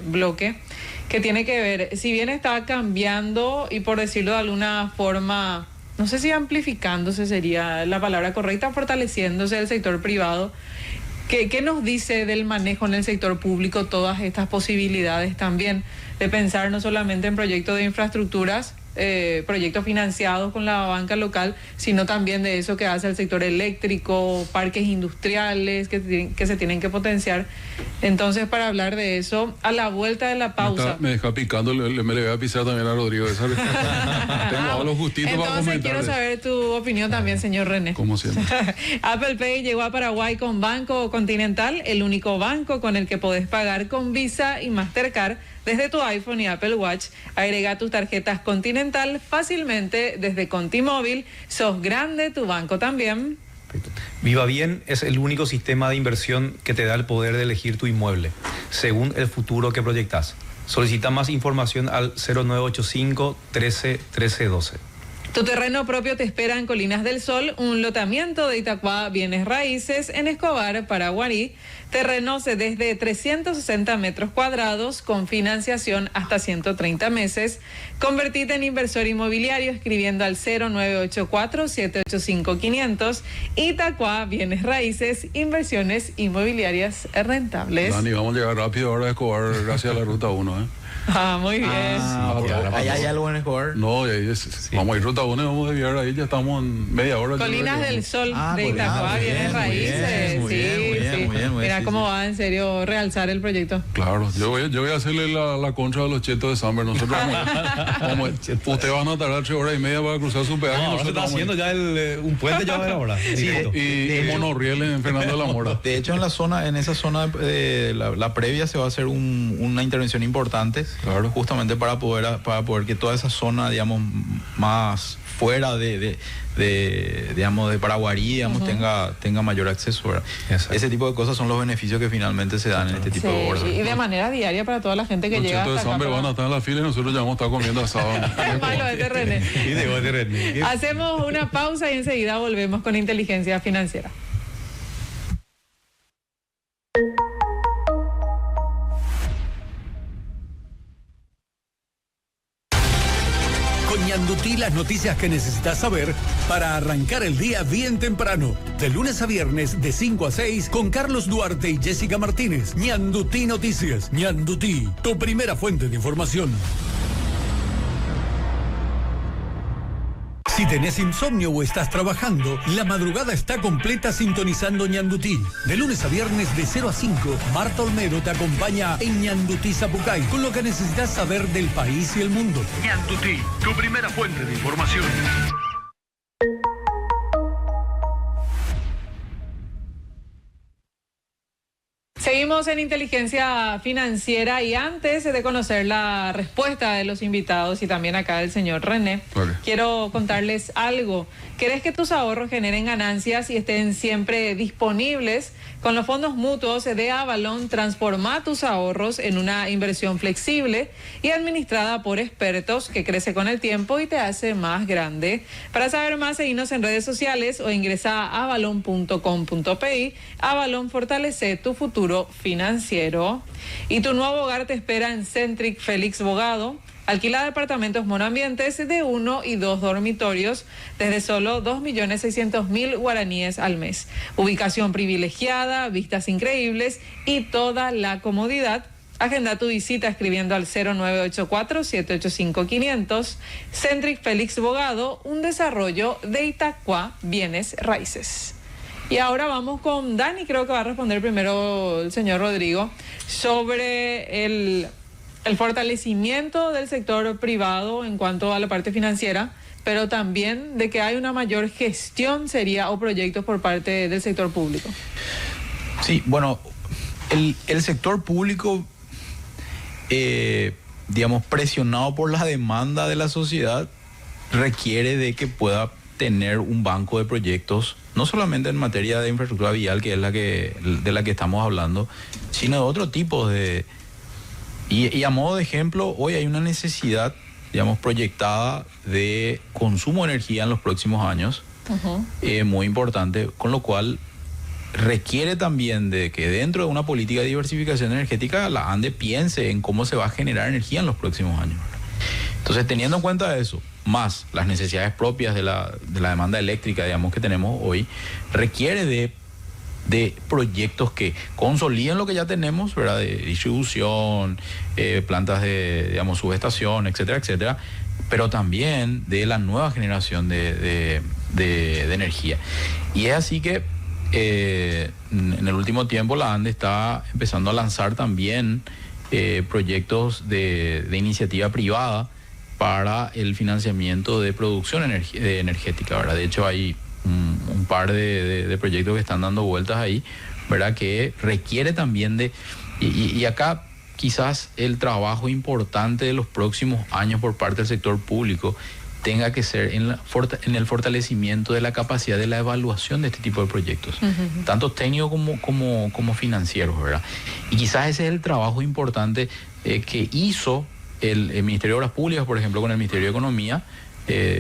bloque, que tiene que ver, si bien está cambiando y, por decirlo de alguna forma, no sé si amplificándose sería la palabra correcta, fortaleciéndose el sector privado, ¿qué nos dice del manejo en el sector público todas estas posibilidades también de pensar no solamente en proyectos de infraestructuras, proyectos financiados con la banca local, sino también de eso que hace el sector eléctrico, parques industriales que se tienen que potenciar? Entonces, para hablar de eso, a la vuelta de la pausa... Me deja picando, me le voy a pisar también a Rodrigo. Tengo los justitos para comentar. Entonces, quiero saber tu opinión también, señor René. Como siempre. Apple Pay llegó a Paraguay con Banco Continental, el único banco con el que podés pagar con Visa y Mastercard desde tu iPhone y Apple Watch. Agrega tus tarjetas Continental fácilmente desde Contimóvil. Sos grande, tu banco también. Viva Bien es el único sistema de inversión que te da el poder de elegir tu inmueble, según el futuro que proyectas. Solicita más información al 0985 13 13 12. Tu terreno propio te espera en Colinas del Sol, un lotamiento de Itacuá Bienes Raíces en Escobar, Paraguarí. Terrenos desde 360 metros cuadrados con financiación hasta 130 meses. Convertite en inversor inmobiliario escribiendo al 0984-785-500. Itacuá Bienes Raíces, inversiones inmobiliarias rentables. Dani, vamos a llegar rápido ahora a Escobar gracias a la Ruta 1, ¿eh? Ah, muy bien. ¿Allá hay algo en Escobar? No, vamos a ir Ruta 1 y vamos a desviar ahí, ya estamos en media hora. Colinas del Sol de Itacuá Bienes Raíces. Muy bien. Mira cómo va en serio realzar el proyecto. Claro, yo voy a hacerle la contra a los chetos de Samber. Nosotros ustedes van a tardar 3 horas y media para cruzar su peaje. Ahora se está haciendo ya un puente ya de ahora. Y monorriel en Fernando de la Mora. De hecho, en esa zona la previa se va a hacer una intervención importante. Claro. Justamente para poder que toda esa zona, digamos, más fuera de Paraguarí, digamos, tenga mayor acceso, ¿verdad? Ese tipo de cosas son los beneficios que finalmente se dan en este tipo de obras. Y de manera diaria para toda la gente que llega hasta acá. Los chetos de Samber van a estar en la fila y nosotros ya vamos a estar comiendo asado. René. Hacemos una pausa y enseguida volvemos con Inteligencia Financiera. Ñandutí, las noticias que necesitas saber para arrancar el día bien temprano. De lunes a viernes de 5 a 6 con Carlos Duarte y Jessica Martínez. Ñandutí Noticias. Ñandutí, tu primera fuente de información. Si tenés insomnio o estás trabajando, la madrugada está completa sintonizando Ñandutí. De lunes a viernes de 0 a 5, Marta Olmedo te acompaña en Ñandutí Zapucay con lo que necesitas saber del país y el mundo. Ñandutí, tu primera fuente de información. Seguimos en Inteligencia Financiera y antes de conocer la respuesta de los invitados y también acá del señor René, quiero contarles algo. ¿Querés que tus ahorros generen ganancias y estén siempre disponibles? Con los fondos mutuos de Avalon, transforma tus ahorros en una inversión flexible y administrada por expertos que crece con el tiempo y te hace más grande. Para saber más, seguinos en redes sociales o ingresa a avalon.com.pi. Avalon, fortalece tu futuro financiero. Y tu nuevo hogar te espera en Centric Félix Bogado. Alquila departamentos monoambientes de 1 y 2 dormitorios desde solo 2.600.000 guaraníes al mes. Ubicación privilegiada, vistas increíbles y toda la comodidad. Agenda tu visita escribiendo al 0984-785-500. Centric Félix Bogado, un desarrollo de Itaqua Bienes Raíces. Y ahora vamos con Dani, creo que va a responder primero el señor Rodrigo, sobre el fortalecimiento del sector privado en cuanto a la parte financiera, pero también de que hay una mayor gestión o proyectos por parte del sector público. Sí, bueno, el sector público, digamos, presionado por la demanda de la sociedad, requiere de que pueda tener un banco de proyectos, no solamente en materia de infraestructura vial, que es de la que estamos hablando, sino de otro tipo de... Y a modo de ejemplo, hoy hay una necesidad, digamos, proyectada de consumo de energía en los próximos años, muy importante, con lo cual requiere también de que dentro de una política de diversificación energética, la ANDE piense en cómo se va a generar energía en los próximos años. Entonces, teniendo en cuenta eso, más las necesidades propias de la demanda eléctrica, digamos, que tenemos hoy, requiere de proyectos que consoliden lo que ya tenemos, ¿verdad? De distribución, plantas de, digamos, subestación, etcétera, etcétera, pero también de la nueva generación de energía. Y es así que en el último tiempo la ANDE está empezando a lanzar también proyectos de iniciativa privada para el financiamiento de producción energética, ¿verdad? De hecho, hay un par de proyectos que están dando vueltas ahí, ¿verdad? Que requiere también y acá quizás el trabajo importante de los próximos años por parte del sector público tenga que ser en el fortalecimiento de la capacidad de la evaluación de este tipo de proyectos, tanto técnico como financieros, ¿verdad? Y quizás ese es el trabajo importante que hizo el Ministerio de Obras Públicas, por ejemplo, con el Ministerio de Economía,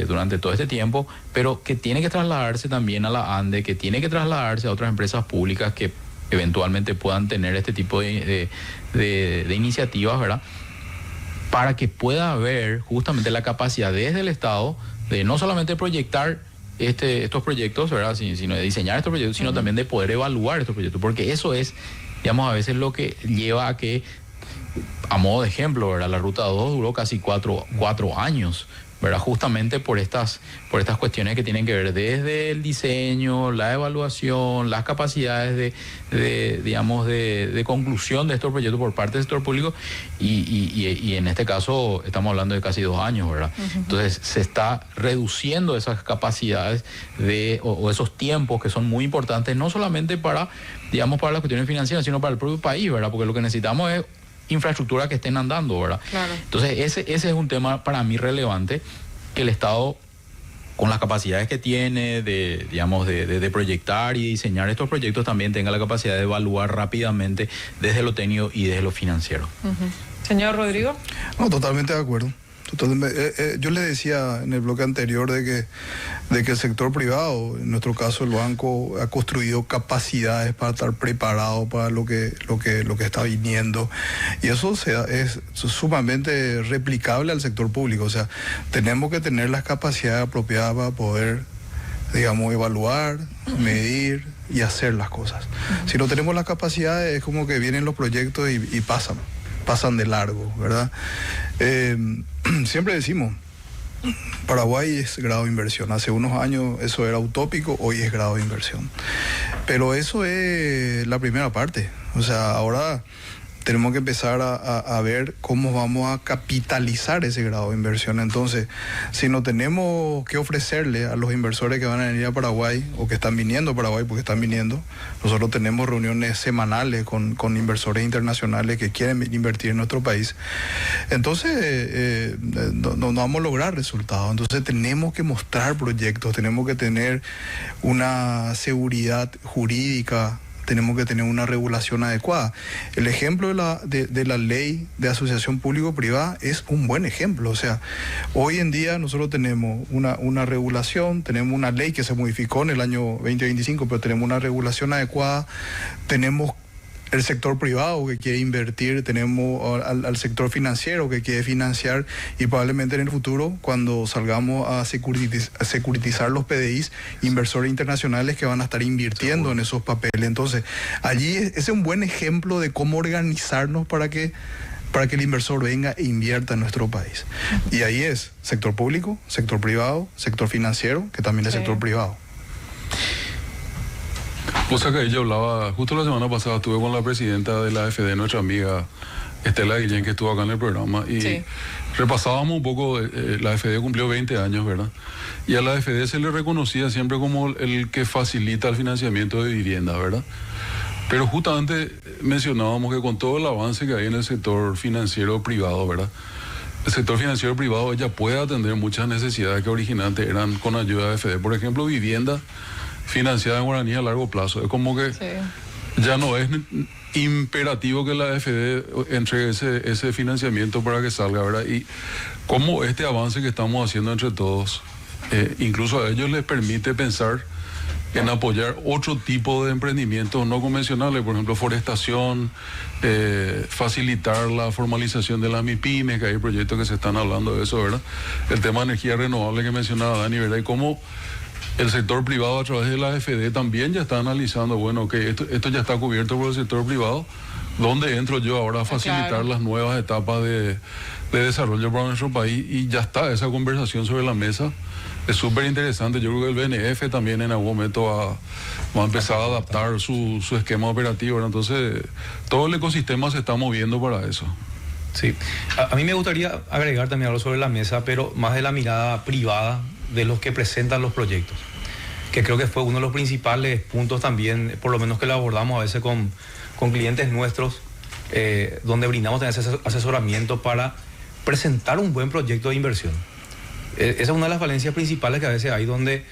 durante todo este tiempo, pero que tiene que trasladarse también a la ANDE, que tiene que trasladarse a otras empresas públicas que eventualmente puedan tener este tipo de iniciativas, ¿verdad? Para que pueda haber justamente la capacidad desde el Estado de no solamente proyectar estos proyectos, ¿verdad? Sino de diseñar estos proyectos, sino también de poder evaluar estos proyectos, porque eso es, digamos, a veces lo que lleva a que, a modo de ejemplo, ¿verdad? La Ruta 2 duró casi cuatro años, ¿verdad? Justamente por estas cuestiones que tienen que ver desde el diseño, la evaluación, las capacidades de conclusión de estos proyectos por parte del sector público y en este caso estamos hablando de casi 2 años, ¿verdad? Entonces se está reduciendo esas capacidades o esos tiempos que son muy importantes, no solamente para las cuestiones financieras, sino para el propio país, ¿verdad? Porque lo que necesitamos es infraestructura que estén andando, ¿verdad? Claro. Entonces ese es un tema para mí relevante, que el Estado, con las capacidades que tiene de proyectar y diseñar estos proyectos, también tenga la capacidad de evaluar rápidamente desde lo técnico y desde lo financiero. Señor Rodrigo. No, totalmente de acuerdo. Yo le decía en el bloque anterior de que el sector privado, en nuestro caso el banco, ha construido capacidades para estar preparado para lo que está viniendo, y eso es sumamente replicable al sector público. O sea, tenemos que tener las capacidades apropiadas para poder, digamos, evaluar, medir y hacer las cosas. Si no tenemos las capacidades, es como que vienen los proyectos y pasan de largo, ¿verdad? Siempre decimos, Paraguay es grado de inversión. Hace unos años eso era utópico, hoy es grado de inversión. Pero eso es la primera parte. O sea, ahora tenemos que empezar a ver cómo vamos a capitalizar ese grado de inversión. Entonces, si no tenemos que ofrecerle a los inversores que van a venir a Paraguay o que están viniendo a Paraguay, porque están viniendo, nosotros tenemos reuniones semanales con inversores internacionales que quieren invertir en nuestro país. Entonces, no vamos a lograr resultados. Entonces, tenemos que mostrar proyectos, tenemos que tener una seguridad jurídica, tenemos que tener una regulación adecuada. El ejemplo de la ley de asociación público-privada es un buen ejemplo. O sea, hoy en día nosotros tenemos una regulación, tenemos una ley que se modificó en el año 2025, pero tenemos una regulación adecuada, tenemos el sector privado que quiere invertir, tenemos al sector financiero que quiere financiar, y probablemente en el futuro, cuando salgamos a securitizar los PDIs, inversores internacionales que van a estar invirtiendo en esos papeles. Entonces, allí es un buen ejemplo de cómo organizarnos para que el inversor venga e invierta en nuestro país. Y ahí es sector público, sector privado, sector financiero, que también es sector privado. Cosa que ella hablaba, justo la semana pasada estuve con la presidenta de la AFD, nuestra amiga Estela Guillén, que estuvo acá en el programa, y repasábamos un poco. La AFD cumplió 20 años, ¿verdad? Y a la AFD se le reconocía siempre como el que facilita el financiamiento de vivienda, ¿verdad? Pero justamente mencionábamos que con todo el avance que hay en el sector financiero privado, ¿verdad? El sector financiero privado ya puede atender muchas necesidades que originalmente eran con ayuda de AFD. Por ejemplo, vivienda financiada en guaraní a largo plazo. Es como que ya no es imperativo que la AFD entregue ese financiamiento para que salga, ¿verdad? Y como este avance que estamos haciendo entre todos, incluso a ellos les permite pensar en apoyar otro tipo de emprendimientos no convencionales, por ejemplo, forestación, facilitar la formalización de las MIPYMES, que hay proyectos que se están hablando de eso, ¿verdad? El tema de energía renovable que mencionaba Dani, ¿verdad? Y cómo el sector privado a través de la AFD también ya está analizando, bueno, que esto ya está cubierto por el sector privado, ¿dónde entro yo ahora a facilitar las nuevas etapas de desarrollo para nuestro país? Y ya está esa conversación sobre la mesa. Es súper interesante. Yo creo que el BNF también en algún momento va a empezar a adaptar su esquema operativo, ¿no? Entonces, todo el ecosistema se está moviendo para eso. Sí. A mí me gustaría agregar también algo sobre la mesa, pero más de la mirada privada de los que presentan los proyectos, que creo que fue uno de los principales puntos también, por lo menos que lo abordamos a veces con clientes nuestros, donde brindamos ese asesoramiento para presentar un buen proyecto de inversión. Esa es una de las falencias principales que a veces hay, donde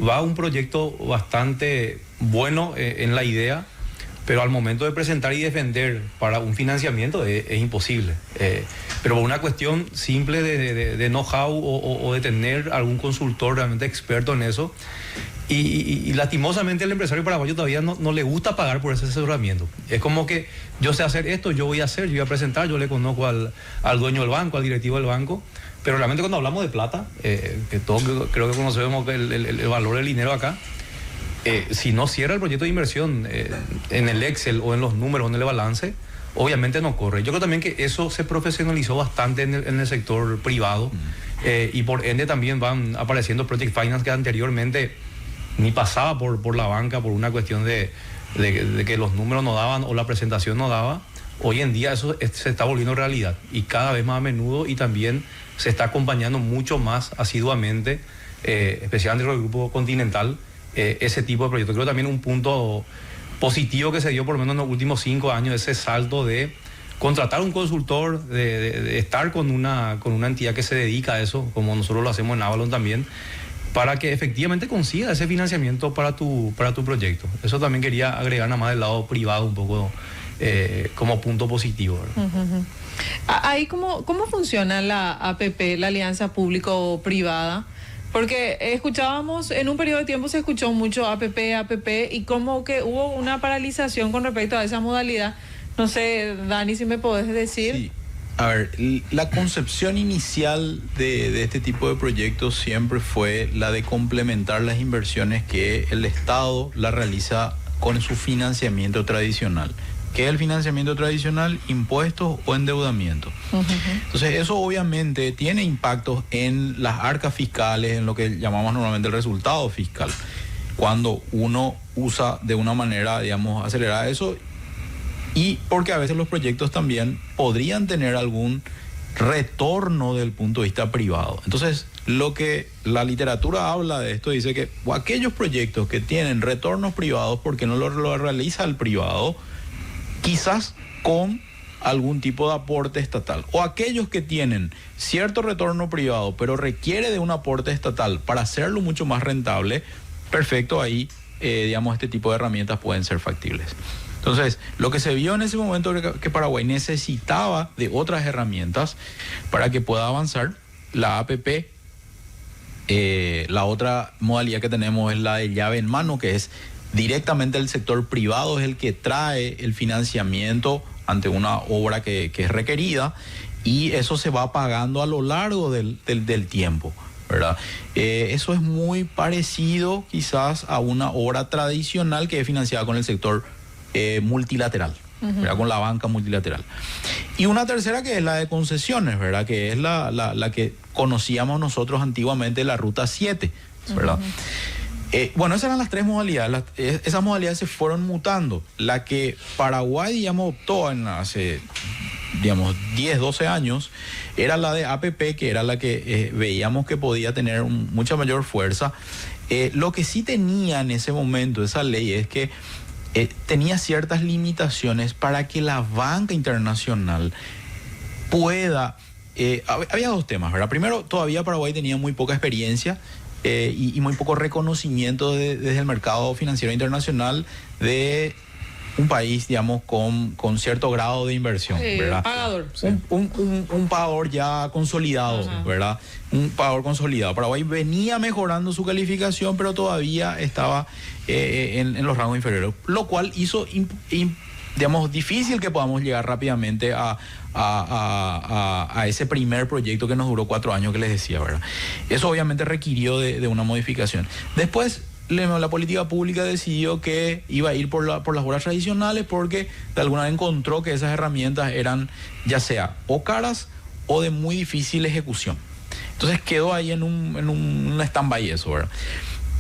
va un proyecto bastante bueno en la idea, pero al momento de presentar y defender para un financiamiento es imposible. Pero por una cuestión simple de know-how o de tener algún consultor realmente experto en eso. Y lastimosamente el empresario paraguayo todavía no le gusta pagar por ese asesoramiento. Es como que yo sé hacer esto, yo voy a presentar, yo le conozco al dueño del banco, al directivo del banco. Pero realmente cuando hablamos de plata, que todos creo que conocemos el valor del dinero acá, si no cierra el proyecto de inversión en el Excel o en los números o en el balance, obviamente no corre. Yo creo también que eso se profesionalizó bastante en el sector privado, y por ende también van apareciendo project finance que anteriormente ni pasaba por la banca por una cuestión de que los números no daban o la presentación no daba. Hoy en día eso se está volviendo realidad y cada vez más a menudo, y también se está acompañando mucho más asiduamente, especialmente con el Grupo Continental, ese tipo de proyectos. Creo también un punto positivo que se dio por lo menos en los últimos 5 años, ese salto de contratar un consultor, de estar con una entidad que se dedica a eso, como nosotros lo hacemos en Avalon también, para que efectivamente consiga ese financiamiento para tu proyecto. Eso también quería agregar nada más del lado privado un poco como punto positivo, ¿verdad? Uh-huh. Ahí, ¿cómo funciona la APP, la alianza público-privada? Porque escuchábamos, en un periodo de tiempo se escuchó mucho APP, y como que hubo una paralización con respecto a esa modalidad. No sé, Dani, si me podés decir. Sí. A ver, la concepción inicial de este tipo de proyectos siempre fue la de complementar las inversiones que el Estado la realiza con su financiamiento tradicional. ¿Qué es el financiamiento tradicional? Impuestos o endeudamiento. Uh-huh. Entonces, eso obviamente tiene impactos en las arcas fiscales, en lo que llamamos normalmente el resultado fiscal. Cuando uno usa de una manera, digamos, acelerada eso, y porque a veces los proyectos también podrían tener algún retorno del punto de vista privado. Entonces, lo que la literatura habla de esto dice que aquellos proyectos que tienen retornos privados, porque no lo realiza el privado, quizás con algún tipo de aporte estatal, o aquellos que tienen cierto retorno privado pero requiere de un aporte estatal para hacerlo mucho más rentable, perfecto, ahí digamos este tipo de herramientas pueden ser factibles. Entonces, lo que se vio en ese momento que Paraguay necesitaba de otras herramientas para que pueda avanzar. La APP, la otra modalidad que tenemos es la de llave en mano, que es directamente el sector privado, es el que trae el financiamiento ante una obra que es requerida, y eso se va pagando a lo largo del tiempo, ¿verdad? Eso es muy parecido quizás a una obra tradicional que es financiada con el sector multilateral, ¿verdad? Con la banca multilateral. Y una tercera que es la de concesiones, ¿verdad? Que es la que conocíamos nosotros antiguamente, la Ruta 7, ¿verdad? Bueno, esas eran las tres modalidades. Esas modalidades se fueron mutando. La que Paraguay, digamos, optó hace, digamos, 10, 12 años, era la de APP, que era la que veíamos que podía tener mucha mayor fuerza. Lo que sí tenía en ese momento esa ley es que tenía ciertas limitaciones para que la banca internacional pueda... había dos temas, ¿verdad? Primero, todavía Paraguay tenía muy poca experiencia y muy poco reconocimiento desde el mercado financiero internacional de un país, digamos, con cierto grado de inversión, ¿verdad? Pagador. Sí. Un pagador ya consolidado, ¿verdad? Un pagador consolidado. Paraguay venía mejorando su calificación, pero todavía estaba en los rangos inferiores, lo cual hizo, digamos, difícil que podamos llegar rápidamente a ese primer proyecto que nos duró 4 años que les decía, ¿verdad? Eso obviamente requirió de una modificación. Después, la política pública decidió que iba a ir por las obras tradicionales porque de alguna manera encontró que esas herramientas eran ya sea o caras o de muy difícil ejecución. Entonces quedó ahí en un stand-by eso, ¿verdad?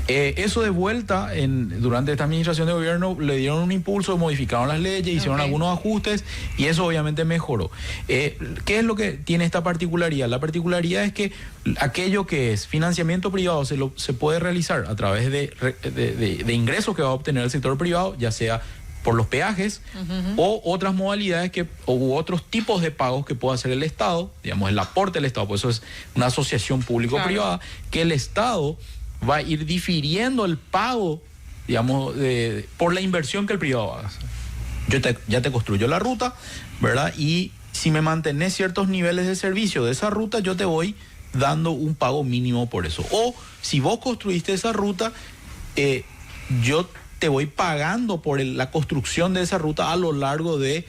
Eso de vuelta, durante esta administración de gobierno le dieron un impulso, modificaron las leyes, hicieron algunos ajustes y eso obviamente mejoró. ¿Qué es lo que tiene esta particularidad? La particularidad es que aquello que es financiamiento privado se puede realizar a través de ingresos que va a obtener el sector privado, ya sea por los peajes o otras modalidades u otros tipos de pagos que pueda hacer el Estado, digamos el aporte del Estado, por eso es una asociación público-privada, que el Estado va a ir difiriendo el pago, digamos, por la inversión que el privado haga. Ya te construyo la ruta, ¿verdad? Y si me mantenés ciertos niveles de servicio de esa ruta, yo te voy dando un pago mínimo por eso. O si vos construiste esa ruta, yo te voy pagando por la construcción de esa ruta a lo largo de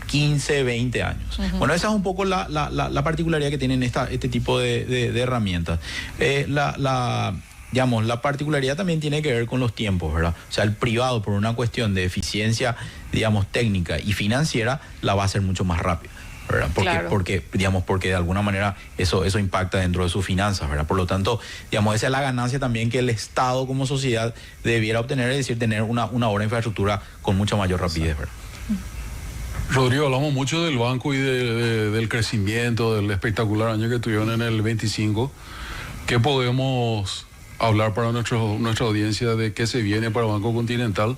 15, 20 años. Bueno, esa es un poco la particularidad que tienen este tipo de herramientas. Digamos, la particularidad también tiene que ver con los tiempos, ¿verdad? O sea, el privado, por una cuestión de eficiencia, digamos, técnica y financiera, la va a hacer mucho más rápido, ¿verdad? Porque de alguna manera eso impacta dentro de sus finanzas, ¿verdad? Por lo tanto, digamos, esa es la ganancia también que el Estado como sociedad debiera obtener, es decir, tener una obra de infraestructura con mucha mayor rapidez, ¿verdad? Rodrigo, hablamos mucho del banco y del crecimiento, del espectacular año que tuvieron en el 25. ¿Qué podemos hablar para nuestra audiencia de qué se viene para Banco Continental?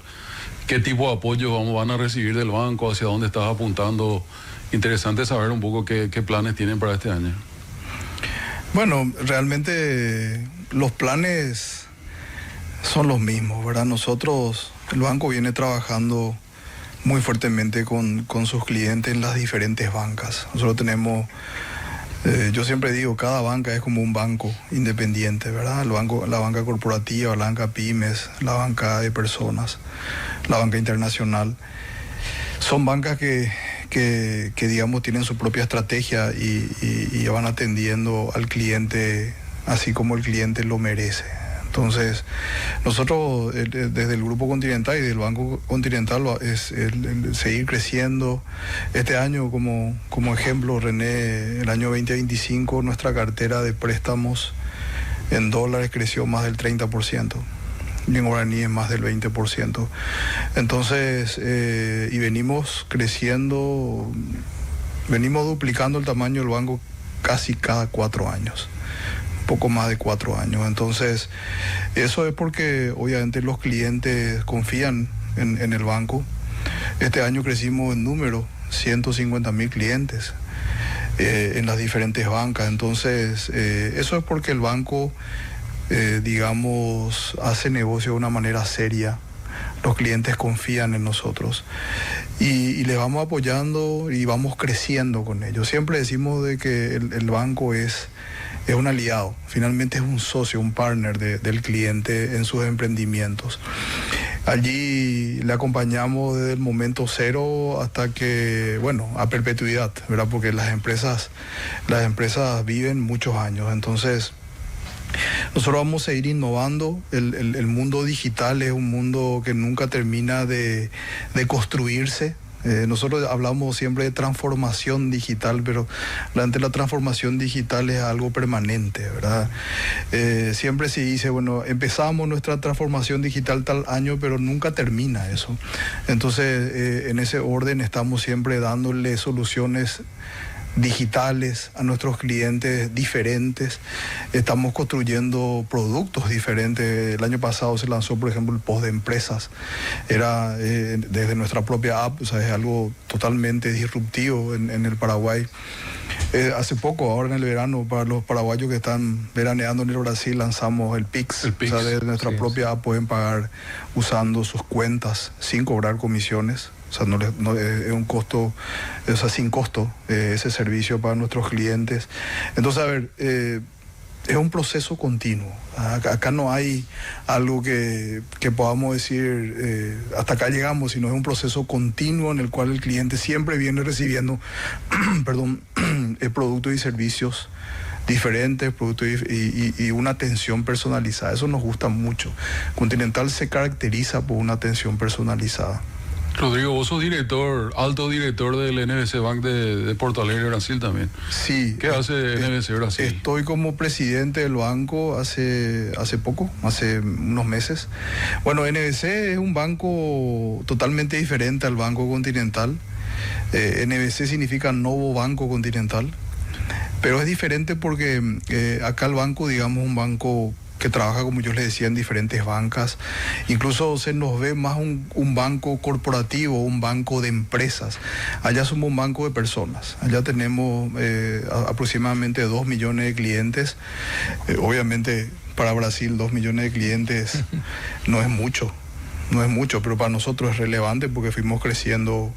¿Qué tipo de apoyo van a recibir del banco? ¿Hacia dónde estás apuntando? Interesante saber un poco qué planes tienen para este año. Bueno, realmente los planes son los mismos, ¿verdad? Nosotros, el banco viene trabajando muy fuertemente con sus clientes en las diferentes bancas. Nosotros tenemos, yo siempre digo, cada banca es como un banco independiente, ¿verdad? La banca corporativa, la banca pymes, la banca de personas, la banca internacional. Son bancas que digamos, tienen su propia estrategia y van atendiendo al cliente así como el cliente lo merece. Entonces, nosotros desde el Grupo Continental y del Banco Continental es el seguir creciendo. Este año, como ejemplo, René, el año 2025, nuestra cartera de préstamos en dólares creció más del 30%. y en guaraní es más del 20%. Entonces, y venimos creciendo, venimos duplicando el tamaño del banco casi cada 4 años, un poco más de 4 años. Entonces, eso es porque obviamente los clientes confían en el banco. Este año crecimos en número, 150.000 clientes en las diferentes bancas. Entonces, eso es porque el banco, digamos, hace negocio de una manera seria. Los clientes confían en nosotros y les vamos apoyando y vamos creciendo con ellos. Siempre decimos de que el banco es un aliado, finalmente es un socio, un partner del cliente en sus emprendimientos. Allí le acompañamos desde el momento cero hasta que, bueno, a perpetuidad, ¿verdad? Porque las empresas viven muchos años. Entonces, nosotros vamos a ir innovando. El mundo digital es un mundo que nunca termina de construirse. Nosotros hablamos siempre de transformación digital, pero realmente la transformación digital es algo permanente, ¿verdad? Siempre se dice, bueno, empezamos nuestra transformación digital tal año, pero nunca termina eso. Entonces, en ese orden estamos siempre dándole soluciones digitales a nuestros clientes diferentes. Estamos construyendo productos diferentes. El año pasado se lanzó, por ejemplo, el post de empresas. Era desde nuestra propia app, o sea, es algo totalmente disruptivo en el Paraguay. Hace poco, ahora en el verano, para los paraguayos que están veraneando en el Brasil, lanzamos el Pix. O sea, desde nuestra propia app pueden pagar usando sus cuentas sin cobrar comisiones. O sea, no es un costo, o sea, sin costo ese servicio para nuestros clientes. Entonces, a ver, es un proceso continuo. Acá no hay algo que podamos decir, hasta acá llegamos, sino es un proceso continuo en el cual el cliente siempre viene recibiendo productos y servicios diferentes, productos y una atención personalizada. Eso nos gusta mucho. Continental se caracteriza por una atención personalizada. Rodrigo, vos sos alto director del NBC Bank de Porto Alegre, Brasil también. Sí. ¿Qué hace NBC Brasil? Estoy como presidente del banco hace poco, hace unos meses. Bueno, NBC es un banco totalmente diferente al Banco Continental. NBC significa Novo Banco Continental. Pero es diferente porque acá el banco, digamos, un banco que trabaja, como yo les decía, en diferentes bancas. Incluso se nos ve más un banco corporativo, un banco de empresas. Allá somos un banco de personas. Allá tenemos aproximadamente 2 millones de clientes. Obviamente, para Brasil, 2 millones de clientes no es mucho. No es mucho, pero para nosotros es relevante porque fuimos creciendo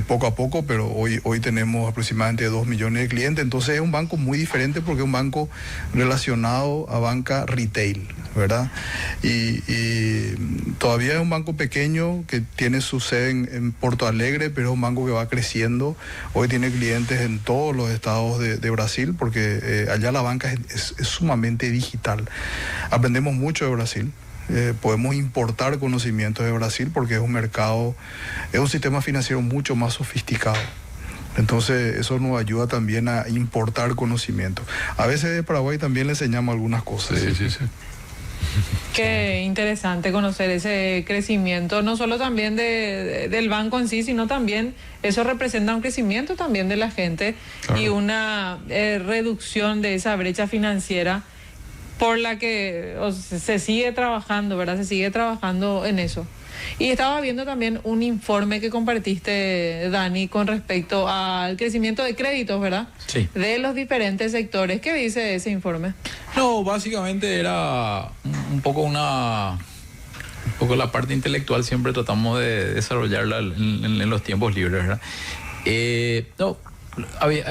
poco a poco, pero hoy tenemos aproximadamente 2 millones de clientes. Entonces es un banco muy diferente porque es un banco relacionado a banca retail, ¿verdad? Y todavía es un banco pequeño que tiene su sede en Porto Alegre, pero es un banco que va creciendo. Hoy tiene clientes en todos los estados de Brasil porque allá la banca es sumamente digital. Aprendemos mucho de Brasil. Podemos importar conocimientos de Brasil porque es un mercado, es un sistema financiero mucho más sofisticado. Entonces eso nos ayuda también a importar conocimiento. A veces de Paraguay también le enseñamos algunas cosas. Sí. Qué interesante conocer ese crecimiento, no solo también del banco en sí, sino también eso representa un crecimiento también de la gente. Claro. Y una reducción de esa brecha financiera por la que se sigue trabajando, ¿verdad? Se sigue trabajando en eso. Y estaba viendo también un informe que compartiste, Dani, con respecto al crecimiento de créditos, ¿verdad? Sí. De los diferentes sectores. ¿Qué dice ese informe? No, básicamente era un poco la parte intelectual, siempre tratamos de desarrollarla en los tiempos libres, ¿verdad?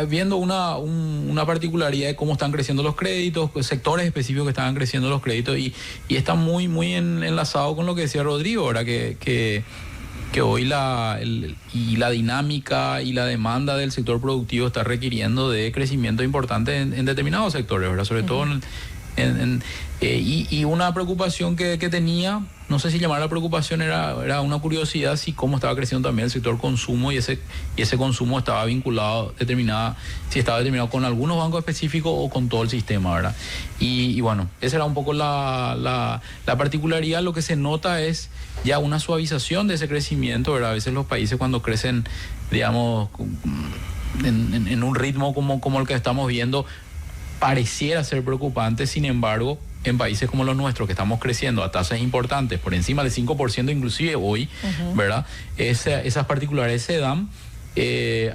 Viendo una particularidad de cómo están creciendo los créditos, sectores específicos que estaban creciendo los créditos y está muy enlazado con lo que decía Rodrigo, ¿verdad? Que hoy la dinámica y la demanda del sector productivo está requiriendo de crecimiento importante en determinados sectores, ¿verdad? Sobre todo Y una preocupación que tenía, no sé si llamar la preocupación, era una curiosidad si cómo estaba creciendo también el sector consumo y ese consumo estaba vinculado, si estaba determinado con algunos bancos específicos o con todo el sistema, ¿verdad? Y bueno, esa era un poco la particularidad. Lo que se nota es ya una suavización de ese crecimiento, ¿verdad? A veces los países cuando crecen, digamos, en un ritmo como el que estamos viendo, pareciera ser preocupante. Sin embargo, en países como los nuestros, que estamos creciendo a tasas importantes, por encima del 5% inclusive hoy, ¿verdad? Esas particularidades se dan.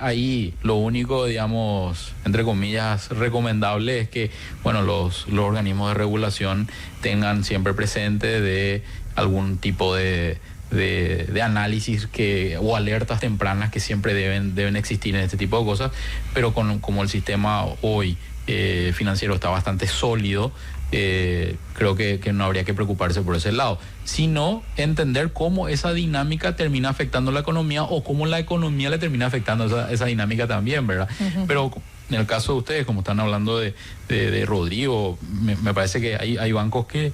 Ahí lo único, digamos, entre comillas, recomendable es que, bueno, los organismos de regulación tengan siempre presente de algún tipo de análisis o alertas tempranas que siempre deben existir en este tipo de cosas, pero como el sistema hoy financiero está bastante sólido, creo que no habría que preocuparse por ese lado, sino entender cómo esa dinámica termina afectando la economía o cómo la economía le termina afectando esa dinámica también, ¿verdad? Pero en el caso de ustedes, como están hablando de Rodrigo, me parece que hay bancos que,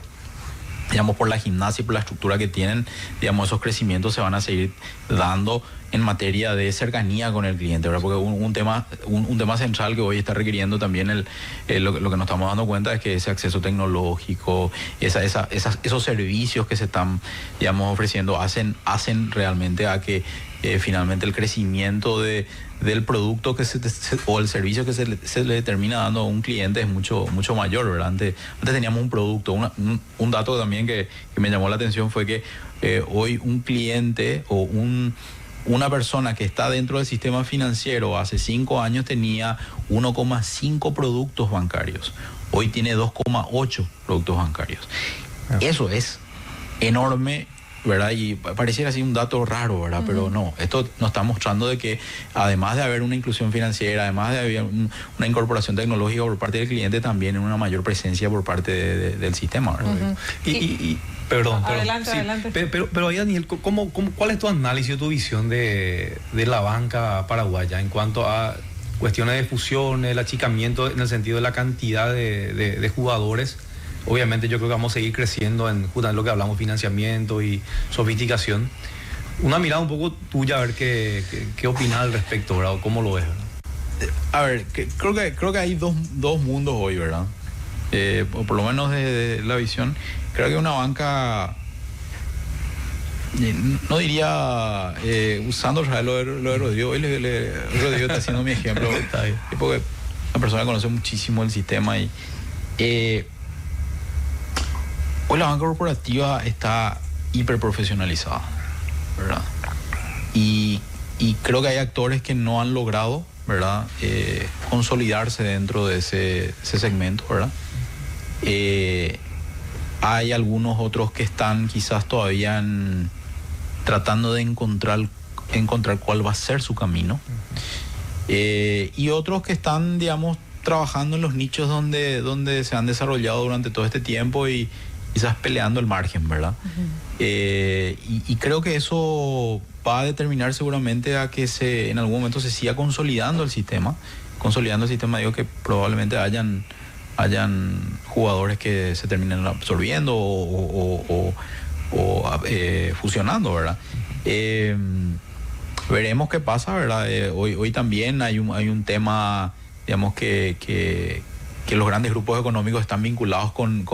digamos, por la gimnasia y por la estructura que tienen, digamos, esos crecimientos se van a seguir dando en materia de cercanía con el cliente, ¿verdad? Porque un tema central que hoy está requiriendo también lo que nos estamos dando cuenta es que ese acceso tecnológico, esos servicios que se están, digamos, ofreciendo hacen realmente a que finalmente el crecimiento del producto o el servicio que se le termina dando a un cliente es mucho mayor, ¿verdad? Antes teníamos un producto. Un dato también que me llamó la atención fue que hoy un cliente o una persona que está dentro del sistema financiero hace 5 años tenía 1,5 productos bancarios. Hoy tiene 2,8 productos bancarios. Eso es enorme, ¿verdad? Y pareciera así un dato raro, ¿verdad? Pero no, esto nos está mostrando de que además de haber una inclusión financiera, además de haber una incorporación tecnológica por parte del cliente, también una mayor presencia por parte del sistema, ¿verdad? Perdón. Adelante, sí, adelante. Pero ahí, Daniel, ¿cuál es tu análisis o tu visión de la banca paraguaya en cuanto a cuestiones de fusiones, el achicamiento en el sentido de la cantidad de jugadores? Obviamente yo creo que vamos a seguir creciendo en justamente lo que hablamos, financiamiento y sofisticación. Una mirada un poco tuya, a ver qué opinas al respecto, ¿verdad? ¿Cómo lo ves, verdad? A ver, creo que hay dos mundos hoy, ¿verdad? O por lo menos de la visión. Creo que una banca, no diría, usando lo de Rodrigo, hoy Rodrigo está haciendo mi ejemplo, porque una persona que conoce muchísimo el sistema y hoy la banca corporativa está hiperprofesionalizada, ¿verdad? Y creo que hay actores que no han logrado, ¿verdad? Consolidarse dentro de ese segmento, ¿verdad? Hay algunos otros que están quizás todavía tratando de encontrar cuál va a ser su camino. Y otros que están, digamos, trabajando en los nichos donde se han desarrollado durante todo este tiempo y quizás peleando el margen, ¿verdad? Y creo que eso va a determinar seguramente a que en algún momento se siga consolidando el sistema. Digo que probablemente hayan jugadores que se terminen absorbiendo o fusionando, ¿verdad? Veremos qué pasa, ¿verdad? Hoy también hay un tema, digamos, que los grandes grupos económicos están vinculados con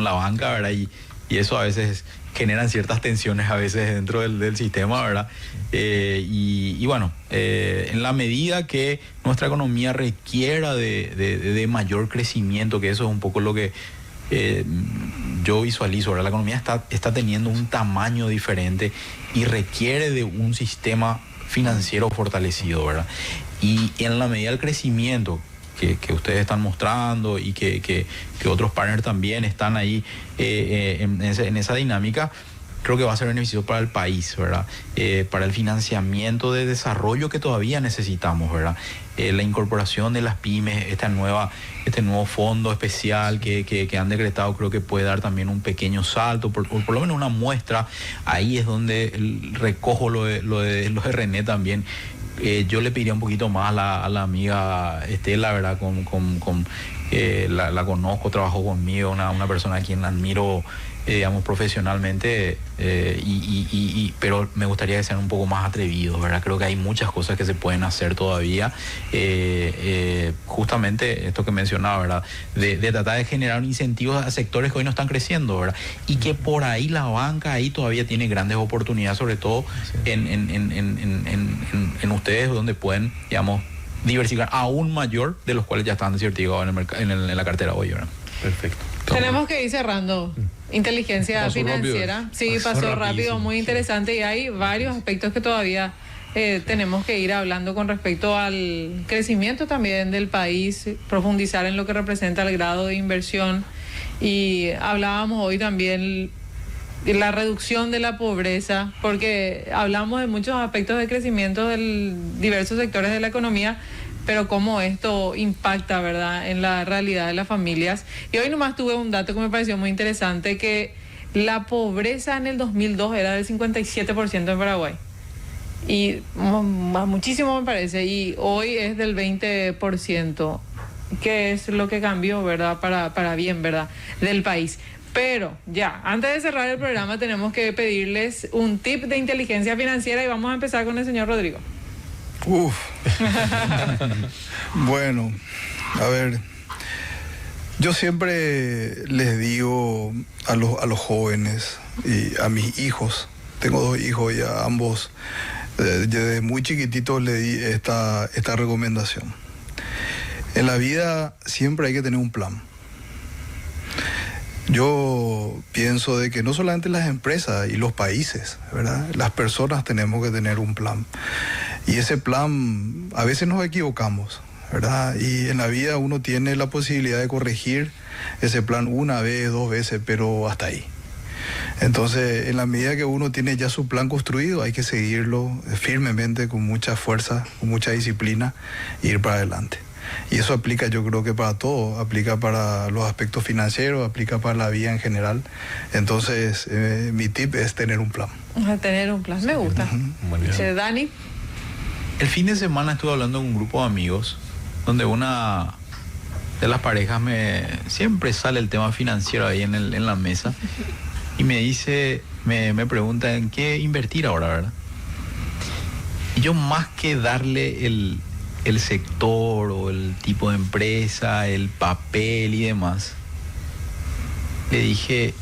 la banca, ¿verdad? Y eso a veces generan ciertas tensiones a veces dentro del sistema, ¿verdad? Y bueno, en la medida que nuestra economía requiera de mayor crecimiento, que eso es un poco lo que yo visualizo, ¿verdad? La economía está teniendo un tamaño diferente y requiere de un sistema financiero fortalecido, ¿verdad? Y en la medida del crecimiento que ustedes están mostrando y que otros partners también están ahí en esa dinámica, creo que va a ser beneficioso para el país, ¿verdad? Para el financiamiento de desarrollo que todavía necesitamos, ¿verdad? La incorporación de las pymes, este nuevo fondo especial que han decretado, creo que puede dar también un pequeño salto, por lo menos una muestra. Ahí es donde recojo lo de René también. yo le pediría un poquito más a la amiga Estela, ¿verdad? La conozco, trabajó conmigo, una persona a quien admiro, digamos, profesionalmente, pero me gustaría que sean un poco más atrevidos, ¿verdad? Creo que hay muchas cosas que se pueden hacer todavía. Justamente esto que mencionaba, ¿verdad? De tratar de generar incentivos a sectores que hoy no están creciendo, ¿verdad? Y que por ahí la banca ahí todavía tiene grandes oportunidades, sobre todo en ustedes, donde pueden, digamos, diversificar aún mayor de los cuales ya están certificados en la cartera hoy, ¿verdad? Perfecto. Tenemos que ir cerrando. Inteligencia Pasó financiera. rápido. Sí, pasó rápido, rapidísimo, muy interesante, y hay varios aspectos que todavía tenemos que ir hablando con respecto al crecimiento también del país, profundizar en lo que representa el grado de inversión, y hablábamos hoy también de la reducción de la pobreza, porque hablamos de muchos aspectos de crecimiento de diversos sectores de la economía, pero cómo esto impacta, ¿verdad?, en la realidad de las familias. Y hoy nomás tuve un dato que me pareció muy interesante, que la pobreza en el 2002 era del 57% en Paraguay. Y muchísimo me parece, y hoy es del 20%, que es lo que cambió, ¿verdad?, para bien, ¿verdad?, del país. Pero ya, antes de cerrar el programa tenemos que pedirles un tip de inteligencia financiera, y vamos a empezar con el señor Rodrigo. Bueno, a ver, yo siempre les digo a los jóvenes y a mis hijos, tengo 2 hijos y a ambos desde muy chiquititos le di esta recomendación. En la vida siempre hay que tener un plan. Yo pienso de que no solamente las empresas y los países, ¿verdad? Las personas tenemos que tener un plan. Y ese plan, a veces nos equivocamos, ¿verdad? Y en la vida uno tiene la posibilidad de corregir ese plan 1 vez, 2 veces, pero hasta ahí. Entonces, en la medida que uno tiene ya su plan construido, hay que seguirlo firmemente, con mucha fuerza, con mucha disciplina, e ir para adelante. Y eso aplica, yo creo que para todo, aplica para los aspectos financieros, aplica para la vida en general. Entonces, mi tip es tener un plan. Tener un plan, me gusta. Dani. El fin de semana estuve hablando con un grupo de amigos, donde una de las parejas siempre sale el tema financiero ahí en la mesa, y me dice, me pregunta en qué invertir ahora, ¿verdad? Y yo, más que darle el sector o el tipo de empresa, el papel y demás, le dije,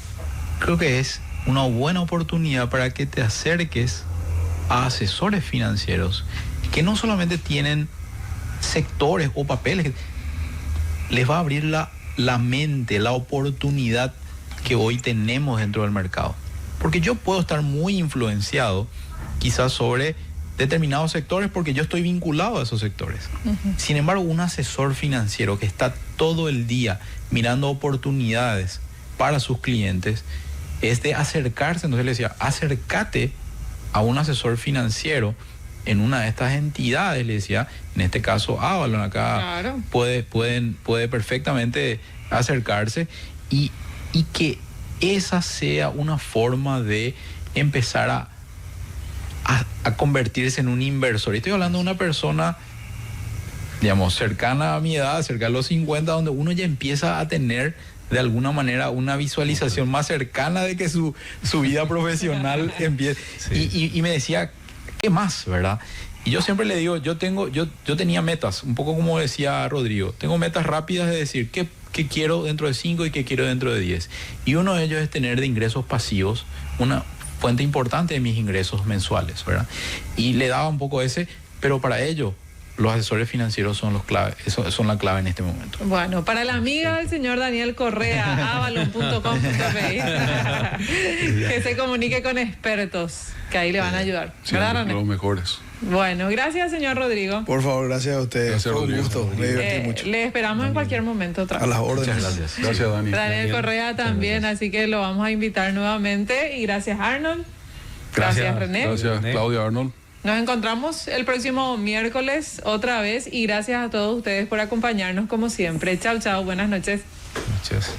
creo que es una buena oportunidad para que te acerques a asesores financieros que no solamente tienen sectores o papeles, les va a abrir la mente, la oportunidad que hoy tenemos dentro del mercado. Porque yo puedo estar muy influenciado quizás sobre determinados sectores porque yo estoy vinculado a esos sectores. Sin embargo, un asesor financiero que está todo el día mirando oportunidades para sus clientes es de acercarse. Entonces le decía, acércate a un asesor financiero en una de estas entidades, le decía, en este caso Avalon, acá claro. puede perfectamente acercarse y que esa sea una forma de empezar a convertirse en un inversor. Y estoy hablando de una persona, digamos, cercana a mi edad, cerca de los 50, donde uno ya empieza a tener de alguna manera una visualización más cercana de que su vida profesional empiece. Sí. Y me decía, ¿qué más, verdad? Y yo siempre le digo, yo tenía metas, un poco como decía Rodrigo, tengo metas rápidas de decir qué quiero dentro de 5 y qué quiero dentro de 10. Y uno de ellos es tener de ingresos pasivos una fuente importante de mis ingresos mensuales, ¿verdad? Y le daba un poco pero para ello los asesores financieros son la clave en este momento. Bueno, para la amiga del señor Daniel Correa, avalon.com.pe, que se comunique con expertos, que ahí le van a ayudar. Sí, los mejores. Bueno, gracias, señor Rodrigo. Por favor, gracias a ustedes. Gracias, fue un Rodrigo. gusto. Me divertí mucho. Le esperamos en cualquier momento otra vez. A las órdenes. Muchas gracias. Gracias, Dani. Daniel Correa también, gracias. Así que lo vamos a invitar nuevamente. Y gracias, Arnold. Gracias, René. Gracias, Claudia, Arnold. Nos encontramos el próximo miércoles otra vez, y gracias a todos ustedes por acompañarnos como siempre. Chao, chao, buenas noches. Muchas.